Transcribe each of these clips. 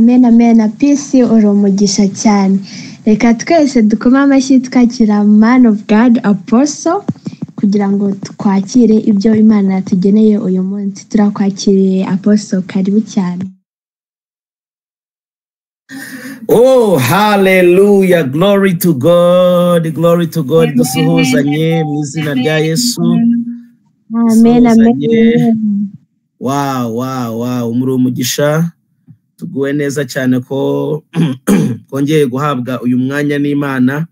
amen amen. Peace uri umugisha cyane. Reka twese dukoma amashyi twakira man of God Apostle kugira ngo twakire ibyo Imana yatugeneye uyu munsi. Turakwakiriye Apostle, karibu cyane. Oh, hallelujah. Glory to God. Glory to God. Dusuhuzanye mu izina rya Yesu. Amen amen. Wow. Muri umugisha. Tuguwe neza cyane ko kongeye guhabwa uyu mwanya n'Imana,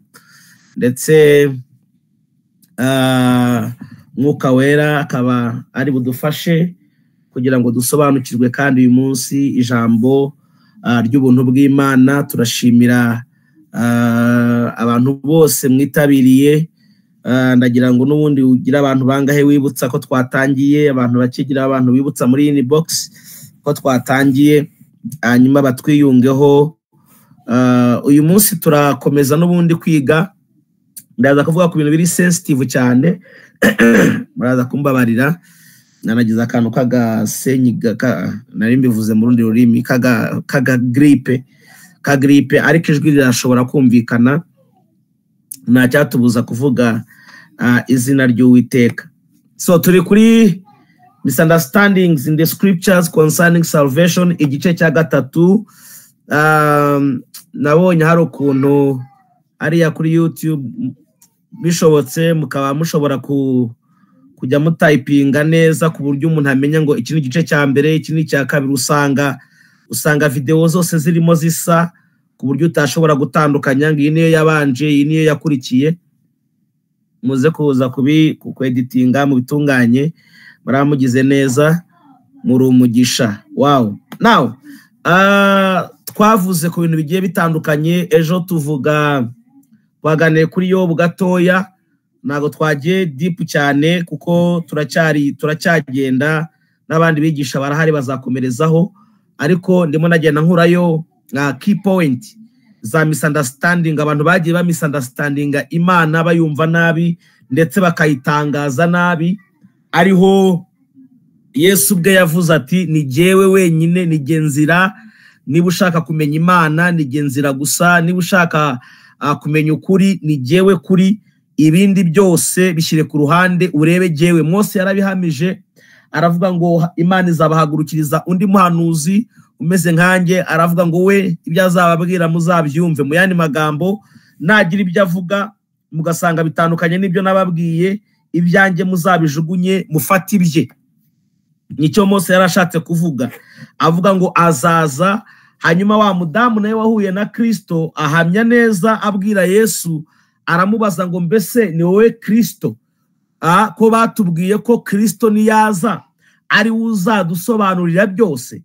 ndetse Mwuka Wera akaba ari budufashe kugira ngo dusobanukirwe kandi uyu munsi ijambo ry'ubuntu bw'Imana. Turashimira abantu bose mwitabiriye. Ndagira ngo n'ubundi ugira abantu bangahe wibutsa ko twatangiye, abantu bakigira abantu wibutsa muri inbox ko twatangiye, hanyuma batwiyungeho. Uyu munsi turakomeza n'ubundi kwiga. Ndaza kuvuga ku bintu biri sensitive cyane, muraza kumbabarira. Nanagize akantu kagasenyi nari mbivuze mu rundi rurimi kaga gripe ariko ijwi rirashobora kumvikana, nta cyatubuza kuvuga izina ry'Uwiteka. So turi kuri misunderstandings in the scriptures concerning salvation, igice cya 3. Nabonye hari ukuntu ariya kuri YouTube bishobotse mukaba mushobora kujya mutayipinga neza ku buryo umuntu amenya ngo iki ni igice cya mbere, iki ni icya kabiri. Usanga video zose zirimo zisa ku buryo utashobora gutandukanya ngo iyi niyo yabanje, iyi niyo yakurikiye. Muze kuza kueditinga mu bitunganye, muramugize neza, muri umugisha. Wow. Now twavuze ku bintu bigiye bitandukanye. Ejo twaganiriye kuri Yobu gatoya, ntago twagiye deep cyane kuko turacyagenda, n'abandi bigisha barahari bazakomerezaho, ariko ndimo nagenda nkurayo key point za misunderstanding. Abantu bagiye ba misunderstandinga Imana, bayumva nabi ndetse bakayitangaza nabi. Ariho Yesu ubwe yavuze ati ni jyewe wenyine, ni jye nzira. Niba ushaka kumenya Imana ni jye nzira gusa, niba ushaka kumenya ukuri ni jyewe kuri, ibindi byose bishyire ku ruhande urebe jyewe. Mose yarabihamije, aravuga ngo Imana izabahagurukiriza undi muhanuzi umeze nkanjye, aravuga ngo we ibyo azababwira muzabyumve. Mu yandi magambo, nagira ibyo avuga mugasanga bitandukanye n'ibyo nababwiye, ibyanjye muzabijugunye mufate ibye. Nicyo Mose yarashatse kuvuga, avuga ngo azaza. Hanyuma wa mudamu nawe wahuye na Kristo ahamya neza, abwira Yesu, aramubaza ngo mbese ni wowe Kristo? Ko batubwiye ko Kristo niyaza ari uzadusobanurira byose.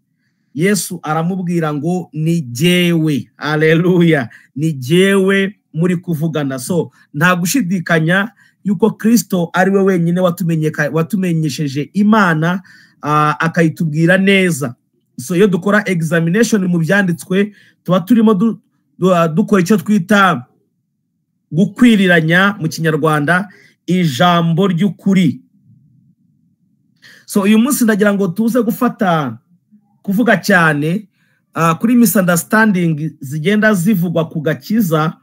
Yesu aramubwira ngo ni jyewe. Haleluya, ni jyewe muri kuvugana. So nta gushidikanya yuko Kristo ari we wenyine watumenyesheje Imana, akayitubwira neza. So iyo dukora examination mu byanditswe, tuba turimo dukora icyo twita gukwiriranya mu Kinyarwanda ijambo ry'ukuri. So uyu munsi ndagira ngo tuze kuvuga cyane kuri misunderstanding zigenda zivugwa ku gakiza,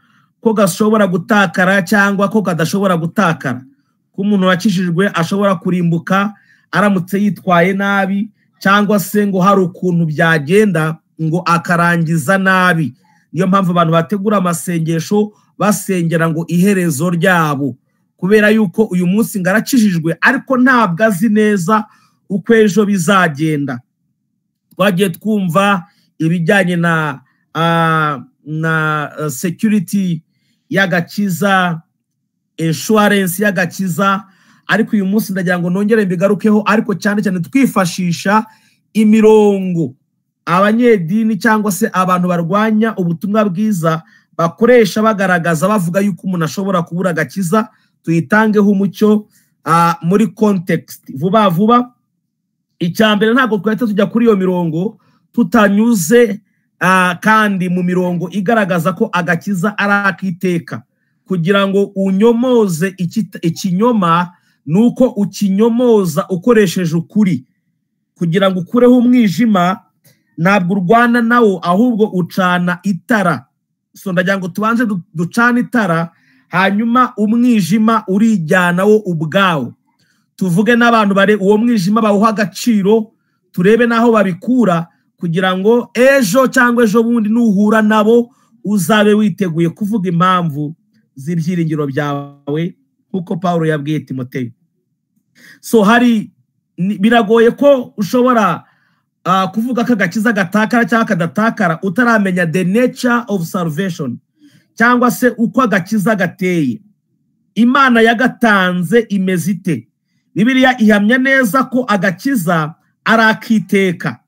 ko gashobora gutakara cyangwa ko kadashobora gutakara, ko umuntu wakishijwe ashobora kurimbuka aramutse yitwaye nabi, cyangwa se ngo hari ukuntu byagenda ngo akarangiza nabi. Niyo mpamvu abantu bategura amasengesho basengera ngo iherezo ryabo, kubera yuko uyu munsi ngarakishijwe ariko ntabwo azi neza uko ejo bizagenda. Twagiye twumva ibijyanye na security y'agakiza, insurance y'agakiza, ariko uyu munsi ndagira ngo nongere mbigarukeho, ariko cyane cyane twifashisha imirongo abanyedini cyangwa se abantu barwanya ubutumwa bwiza bakoresha bagaragaza, bavuga yuko umuntu ashobora kubura agakiza. Tuyitangeho umucyo muri context vuba. Icyambere, ntabwo twahita tujya kuri iyo mirongo tutanyuze kandi mu mirongo igaragaza ko agakiza ari akiteka. Kugira ngo unyomoze ikinyoma, nuko ukinyomoza ukoresheje ukuri. Kugira ngo ukureho umwijima, ntabwo urwana nawo ahubwo ucana itara. So ndagira ngo tubanze ducana itara hanyuma umwijima urijyana wo ubwawo. Tuvuge n'abantu bare uwo mwijima bawuha agaciro, turebe naho babikura kugira ngo ejo cyangwa ejo bundi nuhura nabo uzabe witeguye kuvuga impamvu z'ibyiringiro byawe kuko Paulo yabwiye Timoteyo. So biragoye ko ushobora kuvuga ko agakiza gatakara cyangwa kadatakara utaramenya the nature of salvation cyangwa se uko agakiza gateye. Imana yagatanze imeze ite? Bibiliya ihamya neza ko agakiza ari akiteka.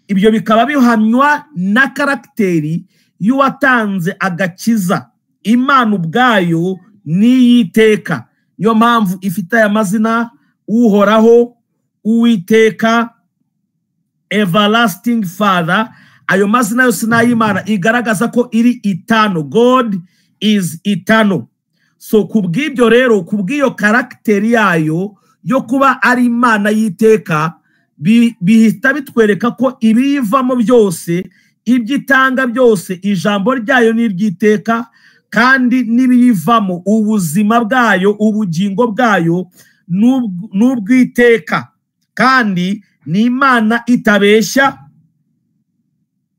Ibyo bikaba bihamywa na karakteri y'uwatanze agakiza. Imana ubwayo niyiteka. Niyo mpamvu ifite aya mazina: Uhoraho, Uwiteka, Everlasting Father. Ayo mazina yose n'ay'Imana igaragaza ko iri eternal. God is eternal. So kubw'ibyo rero, kubw'iyo karakteri yayo yo kuba ari Imana y'iteka, bihita bitwereka ko ibiyivamo byose, ibyitanga byose, ijambo ryayo n'iryiteka, kandi n'ibiyivamo ubuzima bwayo, ubugingo bwayo n'ubwiteka, kandi ni Imana itabeshya.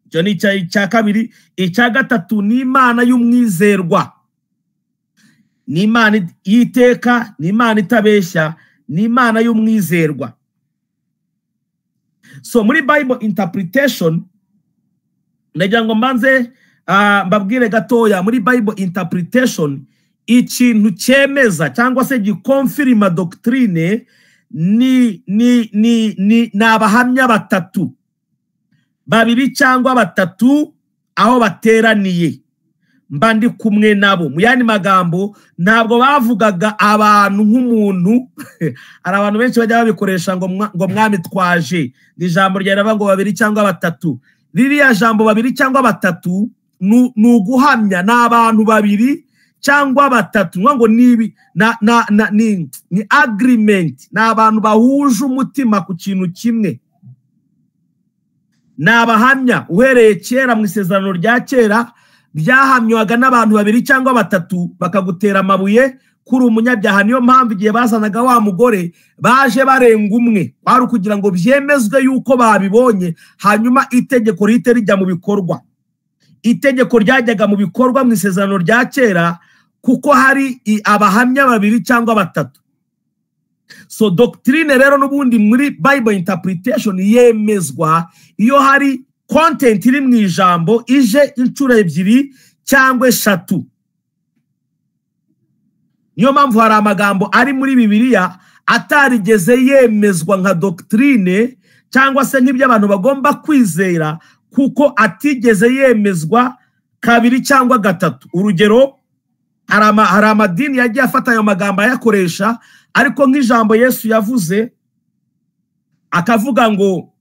Icyo ni icya kabiri. Icya gatatu, ni Imana y'umwizerwa. Ni Imana y'iteka, ni Imana itabeshya, ni Imana y'umwizerwa. So muri Bible interpretation, ndagira ngo mbanze mbabwire gatoya. Muri Bible interpretation, ikintu cyemeza cyangwa se gikonfirima doctrine ni abahamya batatu, babiri cyangwa batatu aho bateraniye, mba ndi kumwe nabo. Mu yandi magambo, ntabwo bavugaga abantu nk'umuntu. Hari abantu benshi bajya babikoresha ngo mwami twaje, ni ijambo ryaraba ngo babiri cyangwa batatu. Ririya jambo babiri cyangwa batatu ni uguhamya, ni abantu babiri cyangwa batatu, ngo ni agreement, ni abantu bahuje umutima ku kintu kimwe. Ni abahamya. Uhereye kera mu isezerano rya kera byahamywaga n'abantu babiri cyangwa batatu bakagutera amabuye kuri umunyabyaha. Niyo mpamvu igihe bazanaga wa mugore baje barenga umwe, kwari kugira ngo byemezwe yuko babibonye, hanyuma itegeko rihite rijya mu bikorwa. Itegeko ryajyaga mu bikorwa mu isezerano rya kera kuko hari abahamya babiri cyangwa batatu. So doctrine rero n'ubundi muri Bible interpretation yemezwa iyo hari content iri mu ijambo ije inshuro ebyiri cyangwa eshatu. Niyo mpamvu hari amagambo ari muri Bibiliya atarigeze yemezwa nka doctrine cyangwa se nk'ibyo abantu bagomba kwizera kuko atigeze yemezwa kabiri cyangwa gatatu. Urugero, hari amadini yagiye afata ayo magambo ayakoresha, ariko nk'ijambo Yesu yavuze akavuga ngo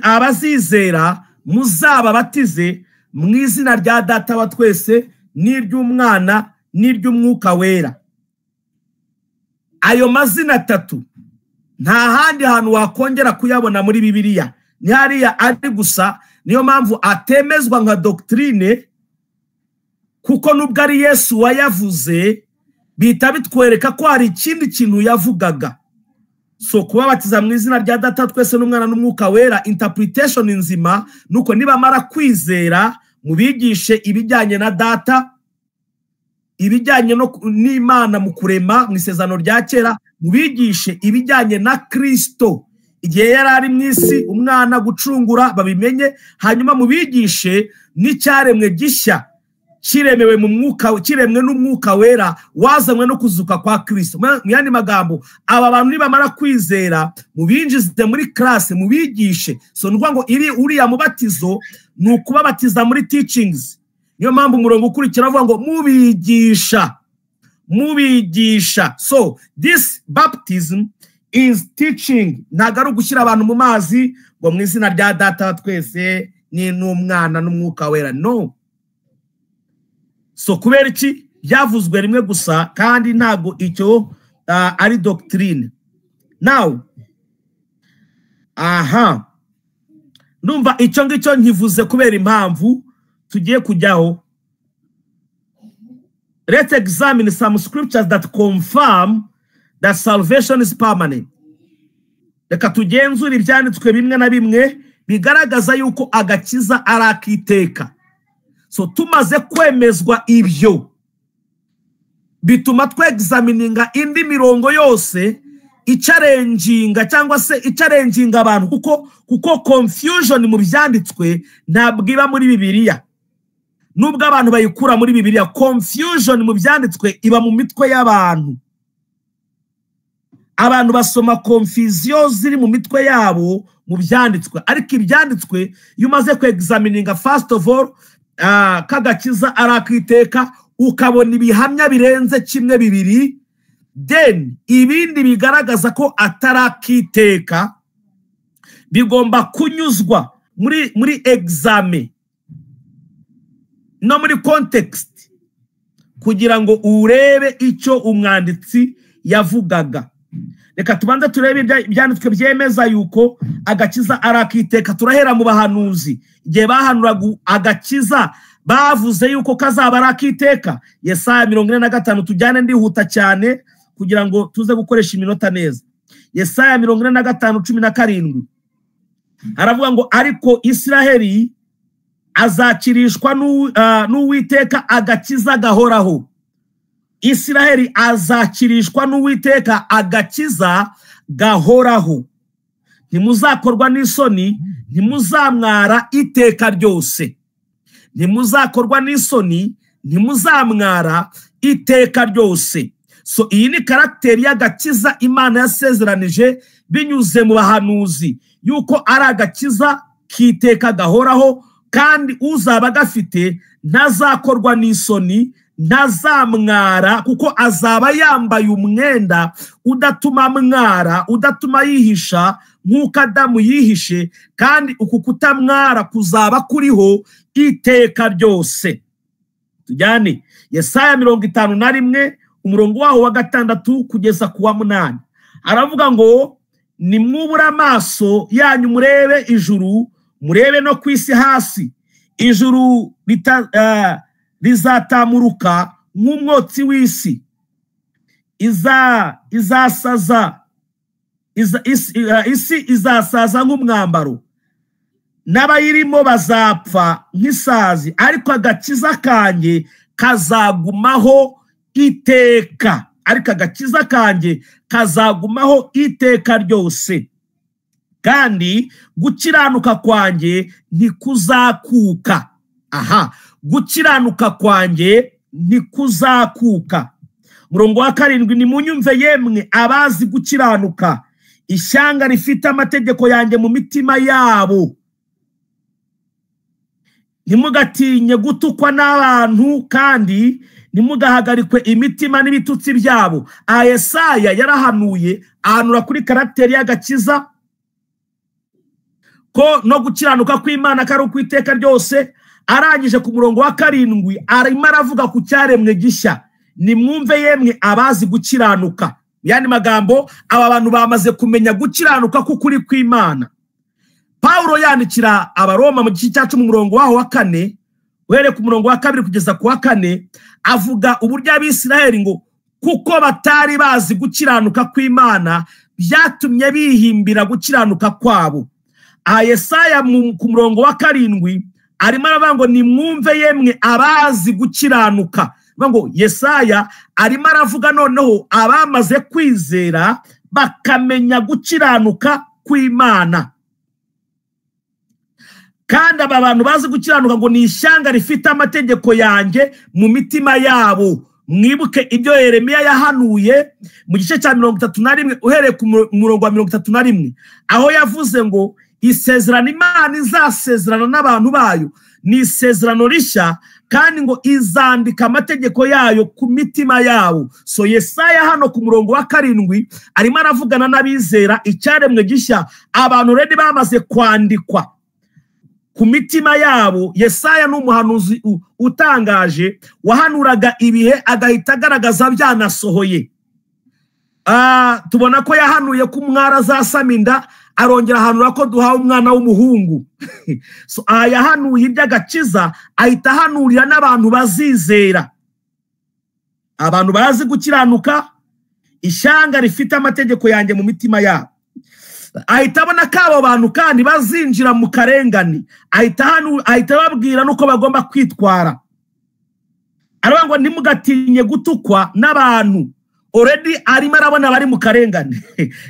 abazizera muzababatize mu izina rya Data wa twese n'iry'Umwana n'iry'Umwuka wera. Ayo mazina atatu nta handi hantu wakongera kuyabona muri Bibiliya, ni hariya ari gusa. Niyo mpamvu atemezwa nka doctrine, kuko nubwo ari Yesu wayavuze bihita bitwereka ko hari ikindi kintu yavugaga. So kubabatiza mu izina rya Data twese n'Umwana n'Umwuka wera, interpretation nzima nuko nibamara kwizera mubigishe ibijyanye na Data, ibijyanye n'Imana mu kurema mu isezerano rya kera, mubigishe ibijyanye na Kristo igihe yari ari mu isi, umwana gucungura, babimenye. Hanyuma mubigishe n'icyaremwe gishya kiremewe mu mwuka, kiremwe n'Umwuka wera wazanywe no kuzuka kwa Kristo. Mu yandi magambo, aba bantu nibamara kwizera mubinjize muri classe, mubigishe. So nuko ngo uriya mubatizo ni ukubabatiza muri teachings. Niyo mpamvu umurongo ukurikira avuga ngo mubigisha. So this baptism is teaching. Ntabwo ari ugushyira abantu mu mazi ngo mu izina rya Data twese n'Umwana n'Umwuka wera. No. So kubera iki byavuzwe rimwe gusa kandi ntabwo icyo ari doctrine. Now numva icyo ngicyo nkivuze kubera impamvu tugiye kujyaho. Let's examine some scriptures that confirm that salvation is permanent. Reka tugenzure ibyanditswe bimwe na bimwe bigaragaza yuko agakiza ari akiteka. So tumaze kwemezwa ibyo bituma twexamininga indi mirongo yose icarenginga cyangwa se icarenginga abantu kuko confusion mu byanditswe ntabwo iba muri Bibiliya. Nubwo abantu bayikura muri Bibiliya, confusion mu byanditswe iba mu mitwe y'abantu. Abantu basoma confusion ziri mu mitwe yabo mu byanditswe, ariko ibyanditswe iyo umaze kwexamininga first of all kagakiza arakiteka ukabona ibihamya birenze kimwe bibiri, then ibindi bigaragaza ko atarakiteka bigomba kunyuzwa muri examen no muri context kugira ngo urebe icyo umwanditsi yavugaga. Reka tubanza turebe ibyanditswe byemeza yuko agakiza arakiteka. Turahera mu bahanuzi igihe bahanuraga agakiza bavuze yuko kazaba arakiteka. Yesaya 45 tujyane ndihuta cyane kugira ngo tuze gukoresha iminota neza. Yesaya 45:17 aravuga ngo ariko Isiraheli azakirishwa n'Uwiteka agakiza gahoraho. Isiraheli azakirishwa n'Uwiteka agakiza gahoraho. Ntimuzakorwa n'isoni, ntimuzamwara iteka ryose. Ntimuzakorwa n'isoni, ntimuzamwara iteka ryose. So iyi ni karakteri y'agakiza Imana yasezeranije binyuze mu bahanuzi yuko ari agakiza kiteka gahoraho, kandi uzaba gafite ntazakorwa n'isoni, ntazamwara, kuko azaba yambaye umwenda udatuma mwara, udatuma yihisha nk'uko Adamu yihishe, kandi uku kutamwara kuzaba kuriho iteka ryose. Tujyane Yesaya 51 umurongo waho wa 6 kugeza ku wa 8 aravuga ngo nimwubura amaso yanyu murebe ijuru, murebe no kwisi hasi. Ijuru rizatamuruka nk'umwotsi w'isi, isi izasaza nk'umwambaro, n'abayirimo bazapfa nk'isazi, ariko agakiza kanjye kazagumaho iteka. Ariko agakiza kanjye kazagumaho iteka ryose, kandi gukiranuka kwanjye ntikuzakuka. Aha, gukiranuka kwanjye ntikuzakuka. Murongo wa 7 nimunyumve yemwe abazi gukiranuka, ishyanga rifite amategeko yanjye mu mitima yabo. Ntimugatinye gutukwa n'abantu, kandi ntimugahagarikwe imitima n'ibitutsi byabo. Yesaya yarahanuye, ahanura kuri karakteri y'agakiza ko no gukiranuka kw'Imana kari ukwiteka ryose. Arangije ku murongo wa 7 arimo aravuga ku cyaremwe gishya, nimwumve yemwe abazi gukiranuka. Yani magambo, aba bantu bamaze kumenya gukiranuka k'ukuri kw'Imana. Paulo yandikira Abaroma mu gice cya 10 umurongo waho wa 4 uhere ku murongo wa 2 kugeza ku wa 4 avuga uburyo Abisiraheli ngo kuko batari bazi gukiranuka kw'Imana byatumye bihimbira gukiranuka kwabo. Yesaya ku murongo wa 7 arimo aravuga ngo nimwumve yemwe abazi gukiranuka. Ngo Yesaya arimo aravuga noneho abamaze kwizera bakamenya gukiranuka kw'Imana. Kandi aba bantu bazi gukiranuka ngo ni ishyanga rifite amategeko yanjye mu mitima yabo. Mwibuke ibyo Yeremiya yahanuye mu gice cya 31 uhereye ku murongo wa 31 aho yavuze ngo isezerano Imana izasezerana n'abantu bayo ni isezerano rishya, kandi ngo izandika amategeko yayo ku mitima yabo. So Yesaya hano ku murongo wa 7 arimo aravugana n'abizera icyaremwe gishya, abantu redi bamaze kwandikwa ku mitima yabo. Yesaya n'umuhanuzi utangaje wahanuraga ibihe agahita agaragaza byanasohoye. tubona ko yahanuye ko umwari azasama inda, arongera ahanura ko duhawe umwana w'umuhungu. So yahanuye iby'agakiza, ahita ahanurira n'abantu bazizera, abantu bazi gukiranuka, ishyanga rifite amategeko yanjye mu mitima yabo. Ahita abona ko abo bantu kandi bazinjira mu karengane, ahita babwira n'uko bagomba kwitwara. Aravuga ngo ntimugatinye gutukwa n'abantu. Already arimo arabona bari mu karengane.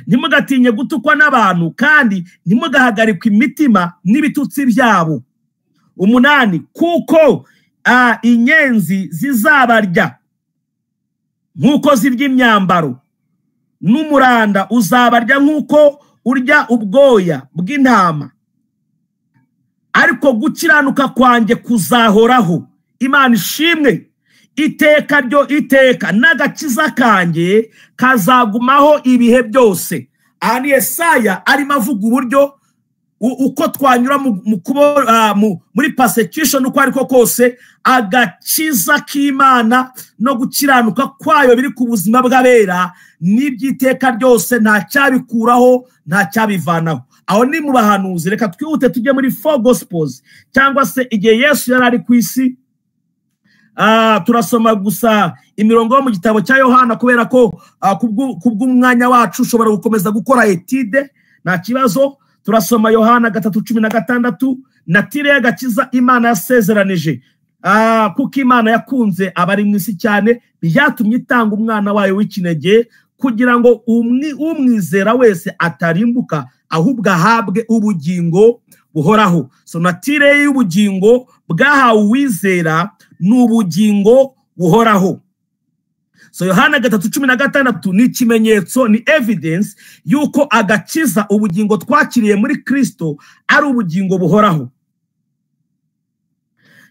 Ntimugatinye gutukwa n'abantu kandi ntimugahagarikwe imitima n'ibitutsi byabo. 8, kuko inyenzi zizabarya nk'uko zirya imyambaro, n'umuranda uzabarya nk'uko urya ubwoya bw'intama, ariko gukiranuka kwanjye kuzahoraho. Imana ishimwe. Iteka ryo iteka, n'agakiza kanjye kazagumaho ibihe byose. Aha ni Yesaya arimo avuga uburyo uko twanyura muri persecution uko ariko kose, agakiza k'Imana no gukiranuka kwayo biri ku buzima bw'abera n'ibyiteka ryose, nta cyabikuraho nta cyabivanaho. Aho ni mu bahanuzi. Reka twihute tujye muri 4 Gospels, cyangwa se igihe Yesu yari ari ku isi. Turasoma gusa imirongo yo mu gitabo cya Yohana kubera ko kubw'umwanya wacu ushobora gukomeza gukora etide, nta kibazo. Turasoma Yohana 3:16, natire y'agakiza Imana yasezeranije, kuko Imana yakunze abari mu isi cyane byatumye itanga umwana wayo w'ikinege, kugira ngo umwizera wese atarimbuka ahubwo ahabwe ubugingo buhoraho. So natire y'ubugingo bwahawe uwizera n'ubugingo buhoraho. So Yohana 3:16 ni ikimenyetso, ni evidence yuko agakiza, ubugingo twakiriye muri Kristo, ari ubugingo buhoraho.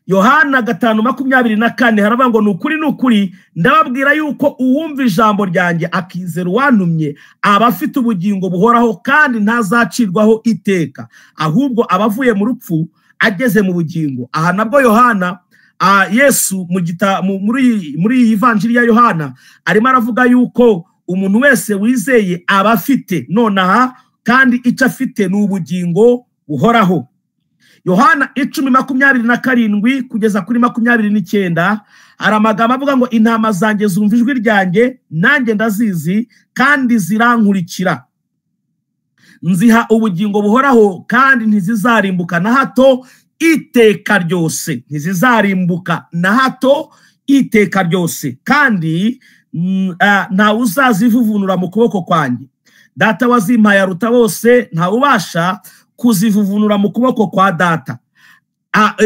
Yohana 5:24 haravuga ngo nukuri ndababwira yuko uwumva ijambo ryanjye akizera uwantumye aba afite ubugingo buhoraho kandi ntazacirwaho iteka, ahubwo abavuye mu rupfu ageze mu bugingo. Aha nabwo Yohana, Yesu muri iyi Evanjiri ya Yohana arimo aravuga yuko umuntu wese wizeye aba afite nonaha kandi icyo afite ni ubugingo buhoraho. Yohana 10:27 kugeza kuri 29 hari amagambo avuga ngo intama zanjye zumva ijwi ryanjye, nanjye ndazizi kandi zirankurikira. Nziha ubugingo buhoraho kandi ntizizarimbuka na hato iteka ryose. Ntizizarimbuka na hato iteka ryose, kandi nta uzazivuvunura mu kuboko kwanjye. Data wazimpaye aruta bose, nta ubasha kuzivuvunura mu kuboko kwa Data.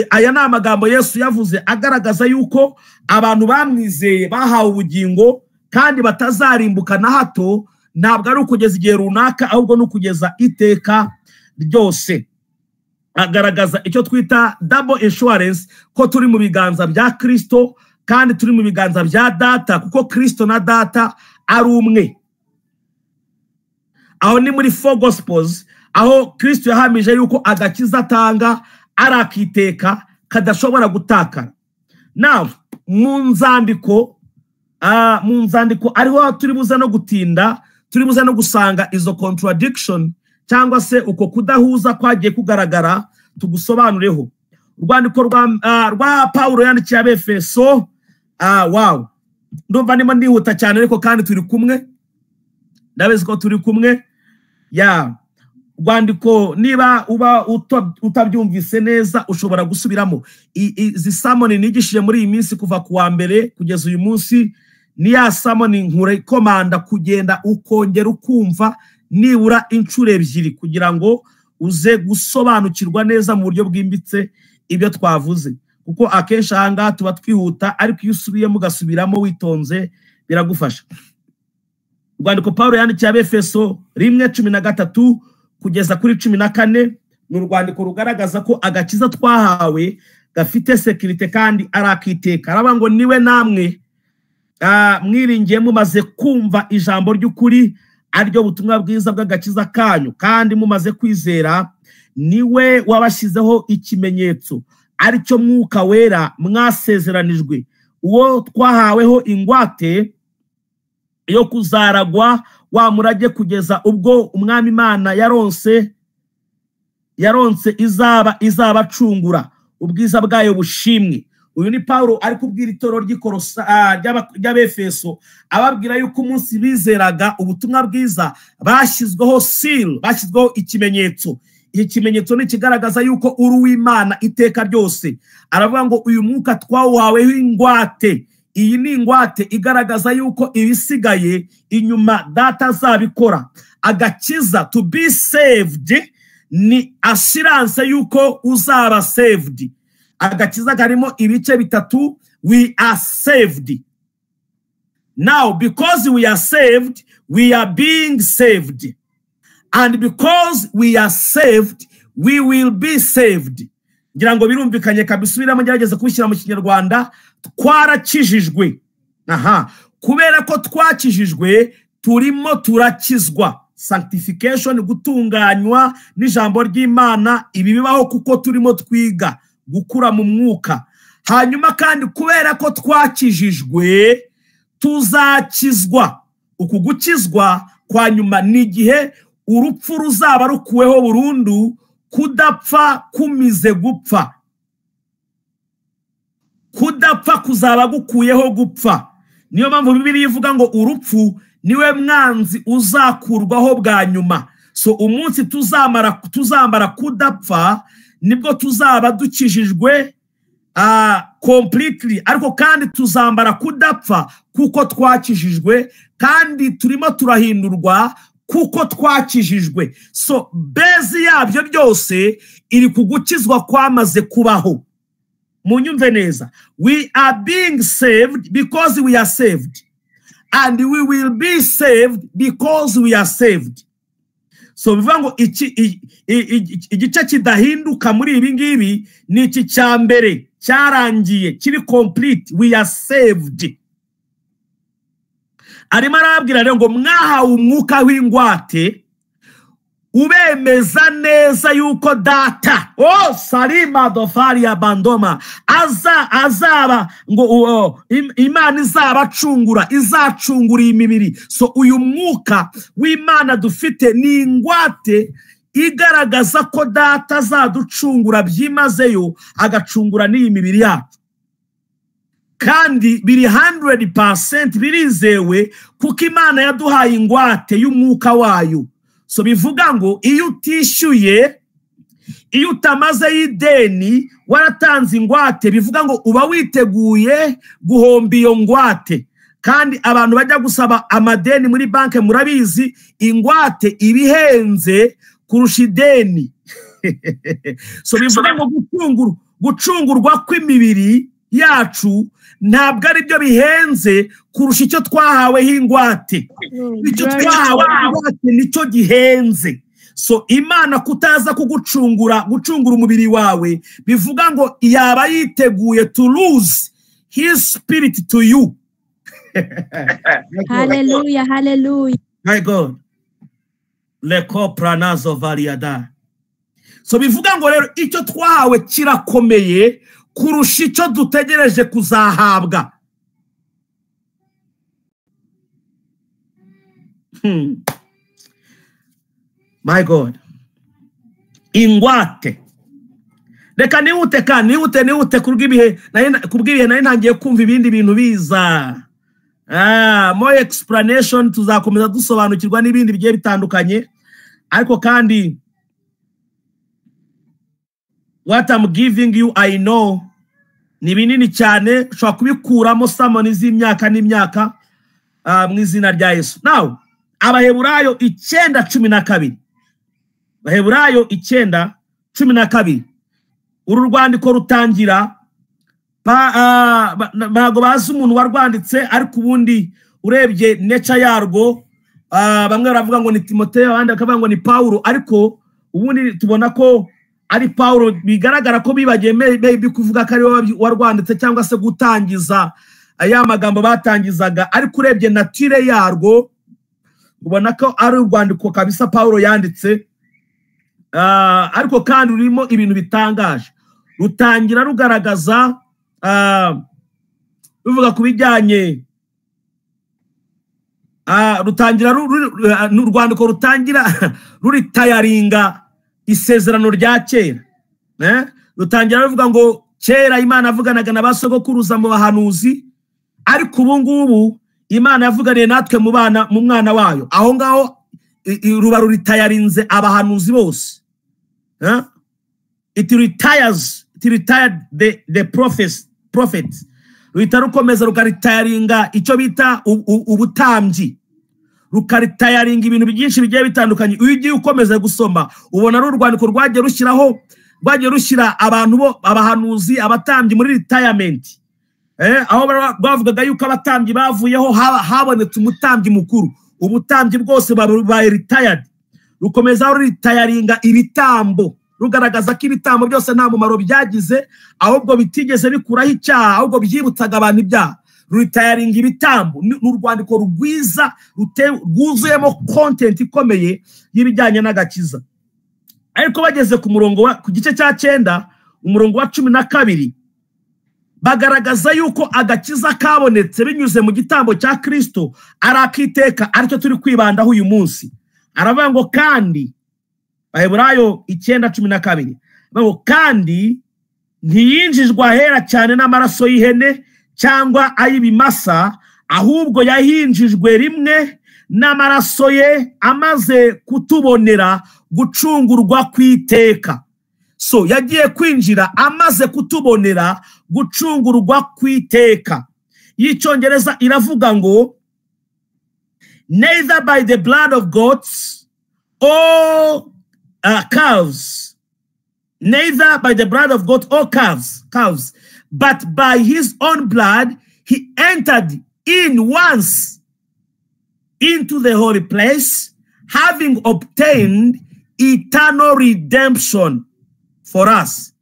Aya ni amagambo Yesu yavuze agaragaza yuko abantu bamwizeye bahawe ubugingo kandi batazarimbuka na hato. Ntabwo ari ukugeza igihe runaka, ahubwo ni ukugeza iteka ryose. Agaragaza icyo twita double insurance, ko turi mu biganza bya Kristo kandi turi mu biganza bya Data, kuko Kristo na Data ari umwe. Aho ni muri 4 Gospels, aho Kristo yahamije yuko agakiza atanga ari akiteka kadashobora gutakara. Now mu nzandiko ariho turi buza no gutinda, turi buza no gusanga izo contradiction cyangwa se uko kudahuza kwagiye kugaragara, tugusobanureho. Urwandiko rwa Paulo yandikiye Abefeso, wow, ndumva ndimo ndihuta cyane ariko kandi turi kumwe, ndabeze ko turi kumwe. Rwandiko niba uba utabyumvise neza ushobora gusubiramo. Izi sermon nigishije muri iyi minsi kuva ku wa mbere kugeza uyu munsi, ni ya sermon nkurekomanda kugenda ukongera ukumva nibura inshuro 2 kugira ngo uze gusobanukirwa neza mu buryo bwimbitse ibyo twavuze, kuko akenshi ahanga tuba twihuta, ariko iyo usubiyemo ugasubiramo witonze biragufasha. Rwandiko Paulo yandikiye Abefeso 1:13 kugeza kuri 14 ni urwandiko rugaragaza ko agakiza twahawe gafite security kandi arakiteka. Aravuga ngo niwe namwe mwiringiye mumaze kumva ijambo ry'ukuri, aryo butumwa bwiza bw'agakiza kanyu, kandi mumaze kwizera, niwe wabashyizeho ikimenyetso, aricyo Mwuka Wera mwasezeranijwe, uwo twahaweho ingwate yo kuzaragwa wa murage kugeza ubwo umwami Imana yaronse izaba acungura ubwiza bwayo bushimwe. Uyu ni Paulo ari kubwira itorero ry'Abefeso ababwira yuko umunsi bizeraga ubutumwa bwiza bashyizweho seal, bashyizweho ikimenyetso. Iki kimenyetso ni kigaragaza yuko uri uw'Imana iteka ryose. Aravuga ngo uyu mwuka twawuhaweho ingwate. Iyi ni ingwate igaragaza yuko ibisigaye inyuma data azabikora. Agakiza, to be saved, ni assurance yuko uzaba saved. Agakiza karimo ibice bitatu. We are saved. Now, because we are saved, we are being saved. And because we are saved, we will be saved. Ngira ngo birumvikanye kabisubiramo ngerageza kubishyira mu Kinyarwanda. Twarakijijwe. Kubera ko twakijijwe turimo turakizwa. Sanctification, gutunganywa n'ijambo ry'Imana. Ibi bibaho kuko turimo twiga gukura mu mwuka. Hanyuma kandi kubera ko twakijijwe tuzakizwa. Uku gukizwa kwa nyuma ni igihe urupfu ruzaba rukuweho burundu, kudapfa kumize gupfa. Kudapfa kuzaba gukuyeho gupfa. Niyo mpamvu Bibiliya ivuga ngo urupfu niwe mwanzi uzakurwaho bwa nyuma. So umunsi tuzambara kudapfa nibwo tuzaba dukijijwe completely. Ariko kandi tuzambara kudapfa kuko twakijijwe, kandi turimo turahindurwa kuko twakijijwe. So bezi yabyo byose iri kugukizwa kwamaze kubaho. Munyumve neza. We are being saved because we are saved. And we will be saved because we are saved. So bivuga ngo igice kidahinduka muri ibi ngibi ni iki cya mbere cyarangiye kiri complete. We are saved. Arimo arabwira rero ngo mwahawe umwuka w'ingwate ubemeza neza yuko data salima dofari ya bandoma azaba ngo Imana izacungura imibiri. So uyu mwuka w'Imana dufite ni ingwate igaragaza ko data azaducungura byimazeyo, agacungura n'iyi mibiri yacu. Kandi biri 100% birizewe kuko Imana yaduhaye ingwate y'umwuka wayo. So bivuga ngo iyo utishyuye, iyo utamaze ideni waratanze ingwate, bivuga ngo uba witeguye guhomba iyo ngwate. Kandi abantu bajya gusaba amadeni muri banke murabizi ingwate ibihenze kurusha ideni. So bivuga ngo gucungurwa kw'imibiri yacu ntabwo ari byo bihenze kurusha icyo twahaweho ingwate. Icyo twahawe ingwate nicyo gihenze. So Imana kutaza gucungura umubiri wawe bivuga ngo yaba yiteguye to lose his spirit to you. Hallelujah, hallelujah. My God. Leko pranazo variada. So bivuga ngo rero icyo twahawe kirakomeye kurusha icyo dutegereje kuzahabwa. My God. Ingwate. Reka nihute kubwibihe nari ntangiye kumva ibindi bintu biza. More explanation, tuzakomeza dusobanukirwa n'ibindi bigiye bitandukanye. Ariko kandi what I'm giving you, I know ni binini cyane, ushobora kubikuramo samoni z'imyaka n'imyaka mu izina rya Yesu. Now Abaheburayo 9:12. Abaheburayo 9:12. Uru rwandiko rutangira ntago bazi umuntu warwanditse, ariko ubundi urebye nature yarwo bamwe baravuga ngo ni Timoteyo, abandi bakavuga ngo ni Paulo, ariko ubundi tubona ko ari Paulo. Bigaragara ko bibagiye kuvuga ko ari warwanditse cyangwa se gutangiza aya magambo batangizaga, ariko urebye nature yarwo ubona ko ari urwandiko kabisa Paulo yanditse. Ariko kandi rurimo ibintu bitangaje. Rutangira rugaragaza ruvuga ku bijyanye rutangira urwandiko rutangira ruritayaringa isezerano rya kera, rutangira ruvuga ngo kera Imana yavuganaga na basogokuruza mu bahanuzi, ariko ubu ngubu Imana yavuganiye natwe mu mwana wayo. Aho ngaho ruba ruritayarinze abahanuzi bose. It retired the prophets. Ruhita rukomeza rukaritayaringa icyo bita ubutambyi, rukaritayaringa ibintu byinshi bigiye bitandukanye. Iyo ugiye ukomeza gusoma ubona ari urwandiko rwagiye rushyira abantu abahanuzi, abatambyi muri retirement, aho bavugaga yuko abatambyi bavuyeho habonetse umutambyi mukuru. Ubutambyi bwose babaye retired. Rukomeza ruritayaringa ibitambo, rugaragaza ko ibitambo byose nta mumaro byagize, ahubwo bitigeze bikuraho icyaha, ahubwo byibutsaga abantu ibyaha. Ruritayaringa ibitambo. N'urwandiko rwiza rwuzuyemo content ikomeye y'ibijyanye n'agakiza. Ariko bageze ku gice cya 9 umurongo wa 12 bagaragaza yuko agakiza kabonetse binyuze mu gitambo cya Kristo arakiteka, aricyo turi kwibandaho uyu munsi. Aravuga ngo kandi Baheburayo 9:12 ngo kandi ntiyinjijwe ahera cyane n'amaraso y'ihene cyangwa ay'ibimasa, ahubwo yahinjijwe rimwe n'amaraso ye amaze kutubonera gucungurwa kwiteka. So yagiye kwinjira amaze kutubonera gucungurwa kwiteka. Y'icyongereza iravuga ngo neither by the blood of goats or calves, neither by the blood of goats or calves, but by his own blood he entered in once into the holy place, having obtained eternal redemption for us.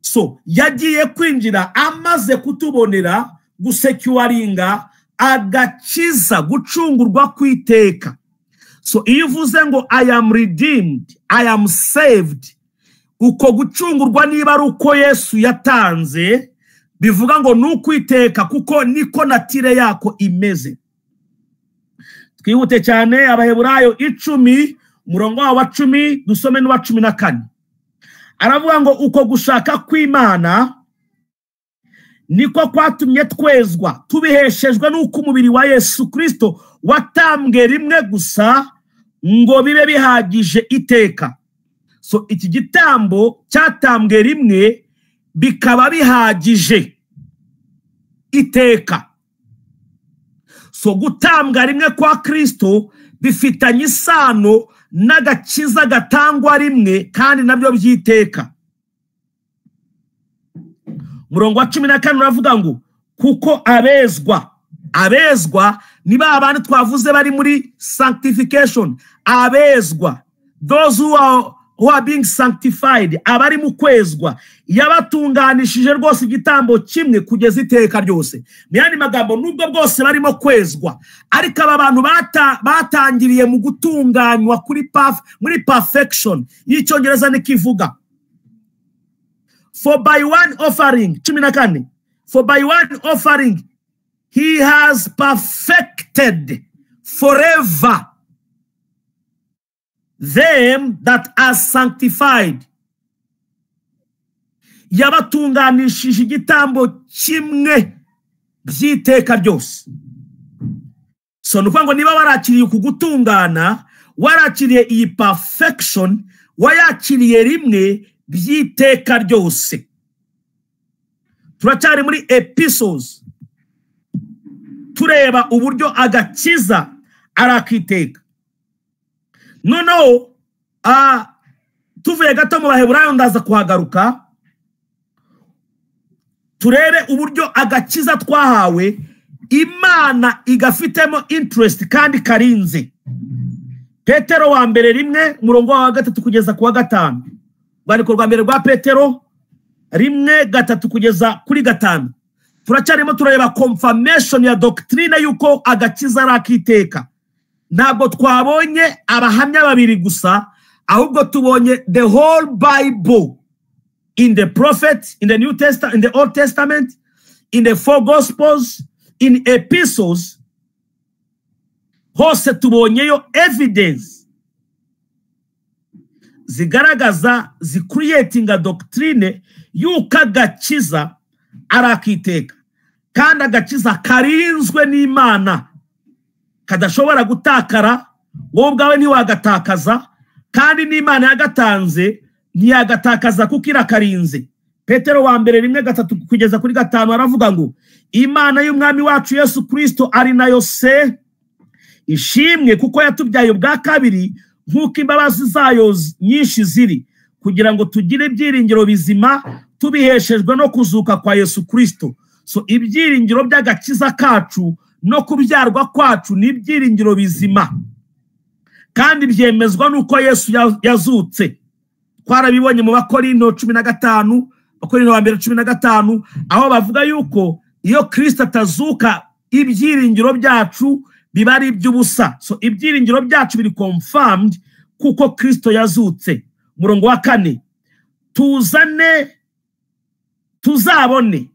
So yagiye kwinjira amaze kutubonera gusecuringa agakiza, gucungurwa kwiteka. So iyo uvuze ngo I am redeemed, I am saved, uko gucungurwa niba ari uko Yesu yatanze, bivuga ngo nukwiteka kuko niko natire yako imeze. Twihute cyane Abaheburayo 10 umurongo wa 10 dusome n'uwa 14. Aravuga ngo uko gushaka kw'Imana niko kwatumye twezwa tubiheshejwe n'uko umubiri wa Yesu Kristo watambwe rimwe gusa ngo bibe bihagije iteka. So iki gitambo cyatambwe rimwe bikaba bihagije iteka. So gutambwa rimwe kwa Kristo bifitanye isano n'agakiza gatangwa rimwe kandi nabyo byiteka. Murongo wa 14 uravuga ngo kuko abezwa ni babandi twavuze bari muri sanctification. Abezwa, those who are being sanctified, abari mu kwezwa, yabatunganishije rwose igitambo kimwe kugeza iteka ryose. Myani magambo nubwo bwose barimo kwezwa, ariko aba bantu batangiriye mu gutunganywa muri perfection. Y'icyongereza nikivuga for by one offering 14, for by one offering he has perfected forever them that are sanctified. Yabatunganishije igitambo kimwe byiteka ryose. So nuko ngo niba warakiriye kugutungana, warakiriye iyi perfection, wayakiriye rimwe byiteka ryose. Turacyari muri epistles tureba uburyo agakiza arakiteka. Noneho tuvuye gato mu Baheburayo ndaza kuhagaruka turebe uburyo agakiza twahawe Imana igafitemo interest kandi karinze. Petero wa mbere 1 umurongo wa 3 kugeza ku wa 5. Rwandiko rwa mbere rwa Petero 1:3 kugeza kuri 5. Turacyarimo tureba confirmation ya doctrine yuko agakiza arakiteka. Ntabwo twabonye abahamya babiri gusa, ahubwo tubonye the whole Bible, in the prophets, in the New Testament, in the Old Testament, in the 4 Gospels, in epistles. hose tubonyeyo evidence zigaragaza zicreatinga doctrine yuko agakiza arakiteka kandi agakiza karinzwe n'Imana kadashobora gutakara, wowe ubwawe ntiwagatakaza, kandi n'Imana yagatanze ntiyagatakaza kuko irakarinze. Petero wa mbere 1:3 kugeza kuri 5 aravuga ngo Imana y'umwami wacu Yesu Kristo ari nayo se ishimwe kuko yatubyaye ubwa kabiri nk'uko imbabazi zayo nyinshi ziri, kugira ngo tugire ibyiringiro bizima tubiheshejwe no kuzuka kwa Yesu Kristo. So ibyiringiro by'agakiza kacu no kubyarwa kwacu ni ibyiringiro bizima kandi byemezwa nuko Yesu yazutse. Twarabibonye mu Bakorinto 15, Bakorinto wa mbere 15, aho bavuga yuko iyo Kristo atazuka ibyiringiro byacu biba ari iby'ubusa. So ibyiringiro byacu biri confirmed kuko Kristo yazutse. Murongo wa 4, tuzabone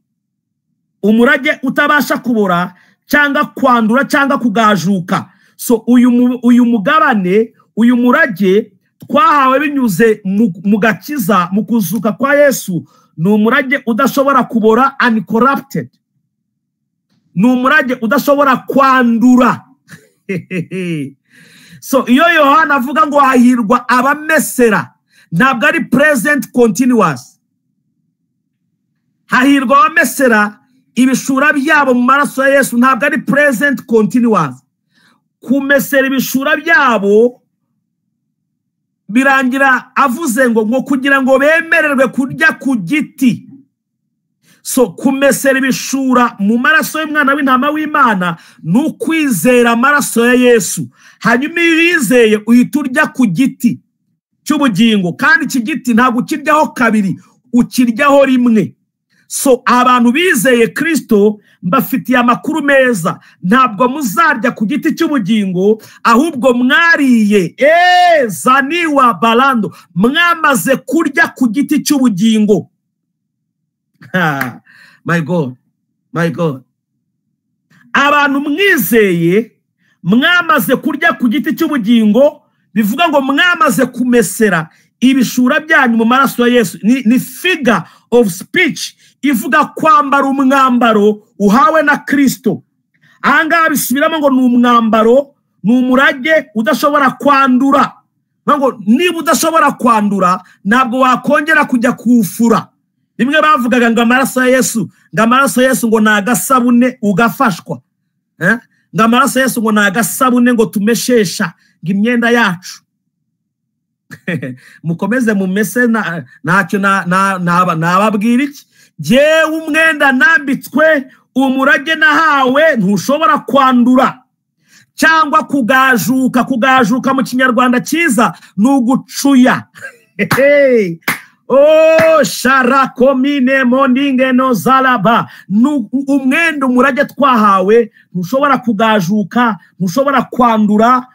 umurage utabasha kubura cyangwa kwandura cyangwa kugajuka. So uyu mugabane, uyu murage twahawe binyuze mu gakiza, mu kuzuka kwa Yesu, ni umurage udashobora kubora, uncorrupted. Ni umurage udashobora kwandura. So iyo Yohana avuga ngo hahirwa abamesera, ntabwo ari present continuous. Hahirwa abamesera ibishura byabo mu maraso ya Yesu, ntabwo ari present continuous. Kumesera ibishura byabo birangira avuze ngo kugira ngo bemererwe kurya ku giti. So kumesera ibishura mu maraso y'umwana w'intama w'Imana n'ukwizera amaraso ya Yesu, hanyuma iyo yizeye uhita urya ku giti cy'ubugingo, kandi iki giti ntabwo ukiryaho kabiri, ukiryaho rimwe. So abantu bizeye Kristo mbafitiye amakuru meza, ntabwo muzarya ku giti cy'ubugingo, ahubwo mwariye zaniwa balando, mwamaze kurya ku giti cy'ubugingo. My God, my God. Abantu mwizeye mwamaze kurya ku giti cy'ubugingo, bivuga ngo mwamaze kumesera ibishura byanyu mu maraso ya Yesu. Ni figure of speech ivuga kwambara umwambaro uhawe na Kristo. Ahangaha bisubiramo ngo ni umwambaro, ni umurage udashobora kwandura. Ngo niba udashobora kwandura, ntabwo wakongera kujya kuwufura. Rimwe bavugaga ngo amaraso ya Yesu, ngo amaraso ya Yesu ngo nagasabune ugafashwa. Ngo amaraso ya Yesu ngo nagasabune ngo tumeshesha ngo imyenda yacu. Mukomeze mumese ntacyo nababwira iki. Jewe umwenda nambitswe, umurage nahawe ntushobora kwandura cyangwa kugajuka. Kugajuka mu Kinyarwanda cyiza ni ugucuya. Oh sharakomine mondinge no zalaba. Umwenda, umurage twahawe ntushobora kugajuka, ntushobora kwandura,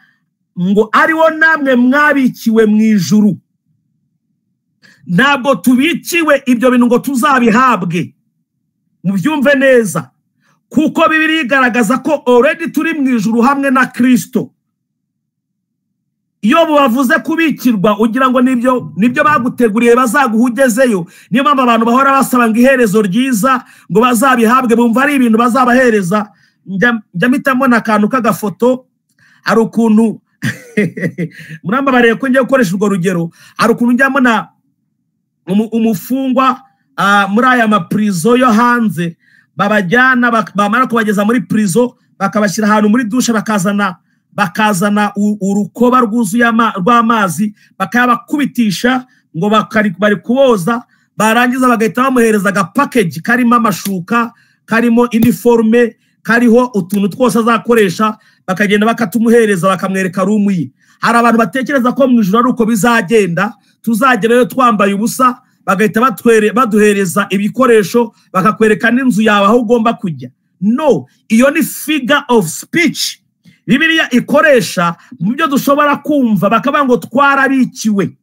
ngo ariwo namwe mwabikiwe mu ijuru. Ntabwo tubikiwe ibyo bintu ngo tuzabihabwe. Mubyumve neza, kuko Bibiliya igaragaza ko already turi mu ijuru hamwe na Kristo. Iyo bavuze kubikirwa ugira ngo nibyo baguteguriye bazaguhugezeyo. Niyo mpamvu abantu bahora basaba ngo iherezo ryiza ngo bazabihabwe, bumva ari ibintu bazabahereza. Njya mitamo n'akantu k'agafoto, ari ukuntu muramba bareye ko ngiye gukoresha urwo rugero. Ari ukuntu njyamo na umufungwa muri aya maprizo yo hanze, babajyana bamara kubageza muri prizo bakabashyira ahantu muri dushe, bakazana urukoba rwuzuye rw'amazi bakayabakubitisha ngo bari kuboza. Barangiza bagahita bamuhereza agapackage karimo amashuka, karimo uniforme, kariho utuntu twose azakoresha, bakagenda bakatumuhereza bakamwereka room ye. Hari abantu batekereza ko mu ijuru ari uko bizagenda, tuzagerayo twambaye ubusa, bagahita baduhereza ibikoresho, bakakwereka n'inzu yawe aho ugomba kujya. No, iyo ni figure of speech Bibiliya ikoresha mu byo dushobora kumva, bakavuga ngo twarabikiwe.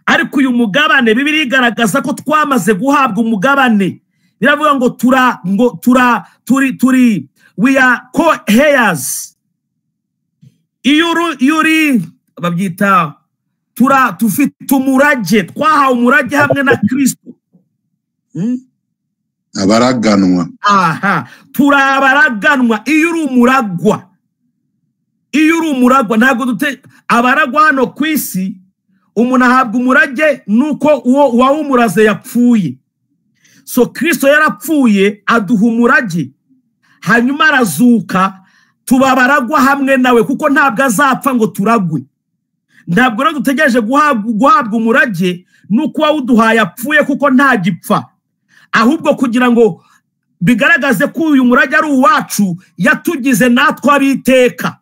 Ariko uyu mugabane Bibiliya igaragaza ko twamaze guhabwa umugabane. Biravuga ngo we are co-heirs iyo uri babyita tufite umurage, twahawe umurage hamwe na Kristo. Abaraganwa. Turabaraganwa. Iyo uri umuragwa ntabwo abaragwa hano ku isi, umuntu ahabwa umurage nuko uwawumuraze yapfuye. So Kristo yarapfuye aduha umurage, hanyuma arazuka, tubabaragwa hamwe nawe kuko ntabwo azapfa ngo turagwe. Ntabwo rero dutegereje guhabwa umurage nuko wawuduhaye apfuye kuko ntagipfa, ahubwo kugira ngo bigaragaze ko uyu murage ari uwacu, yatugize natwe abiteka,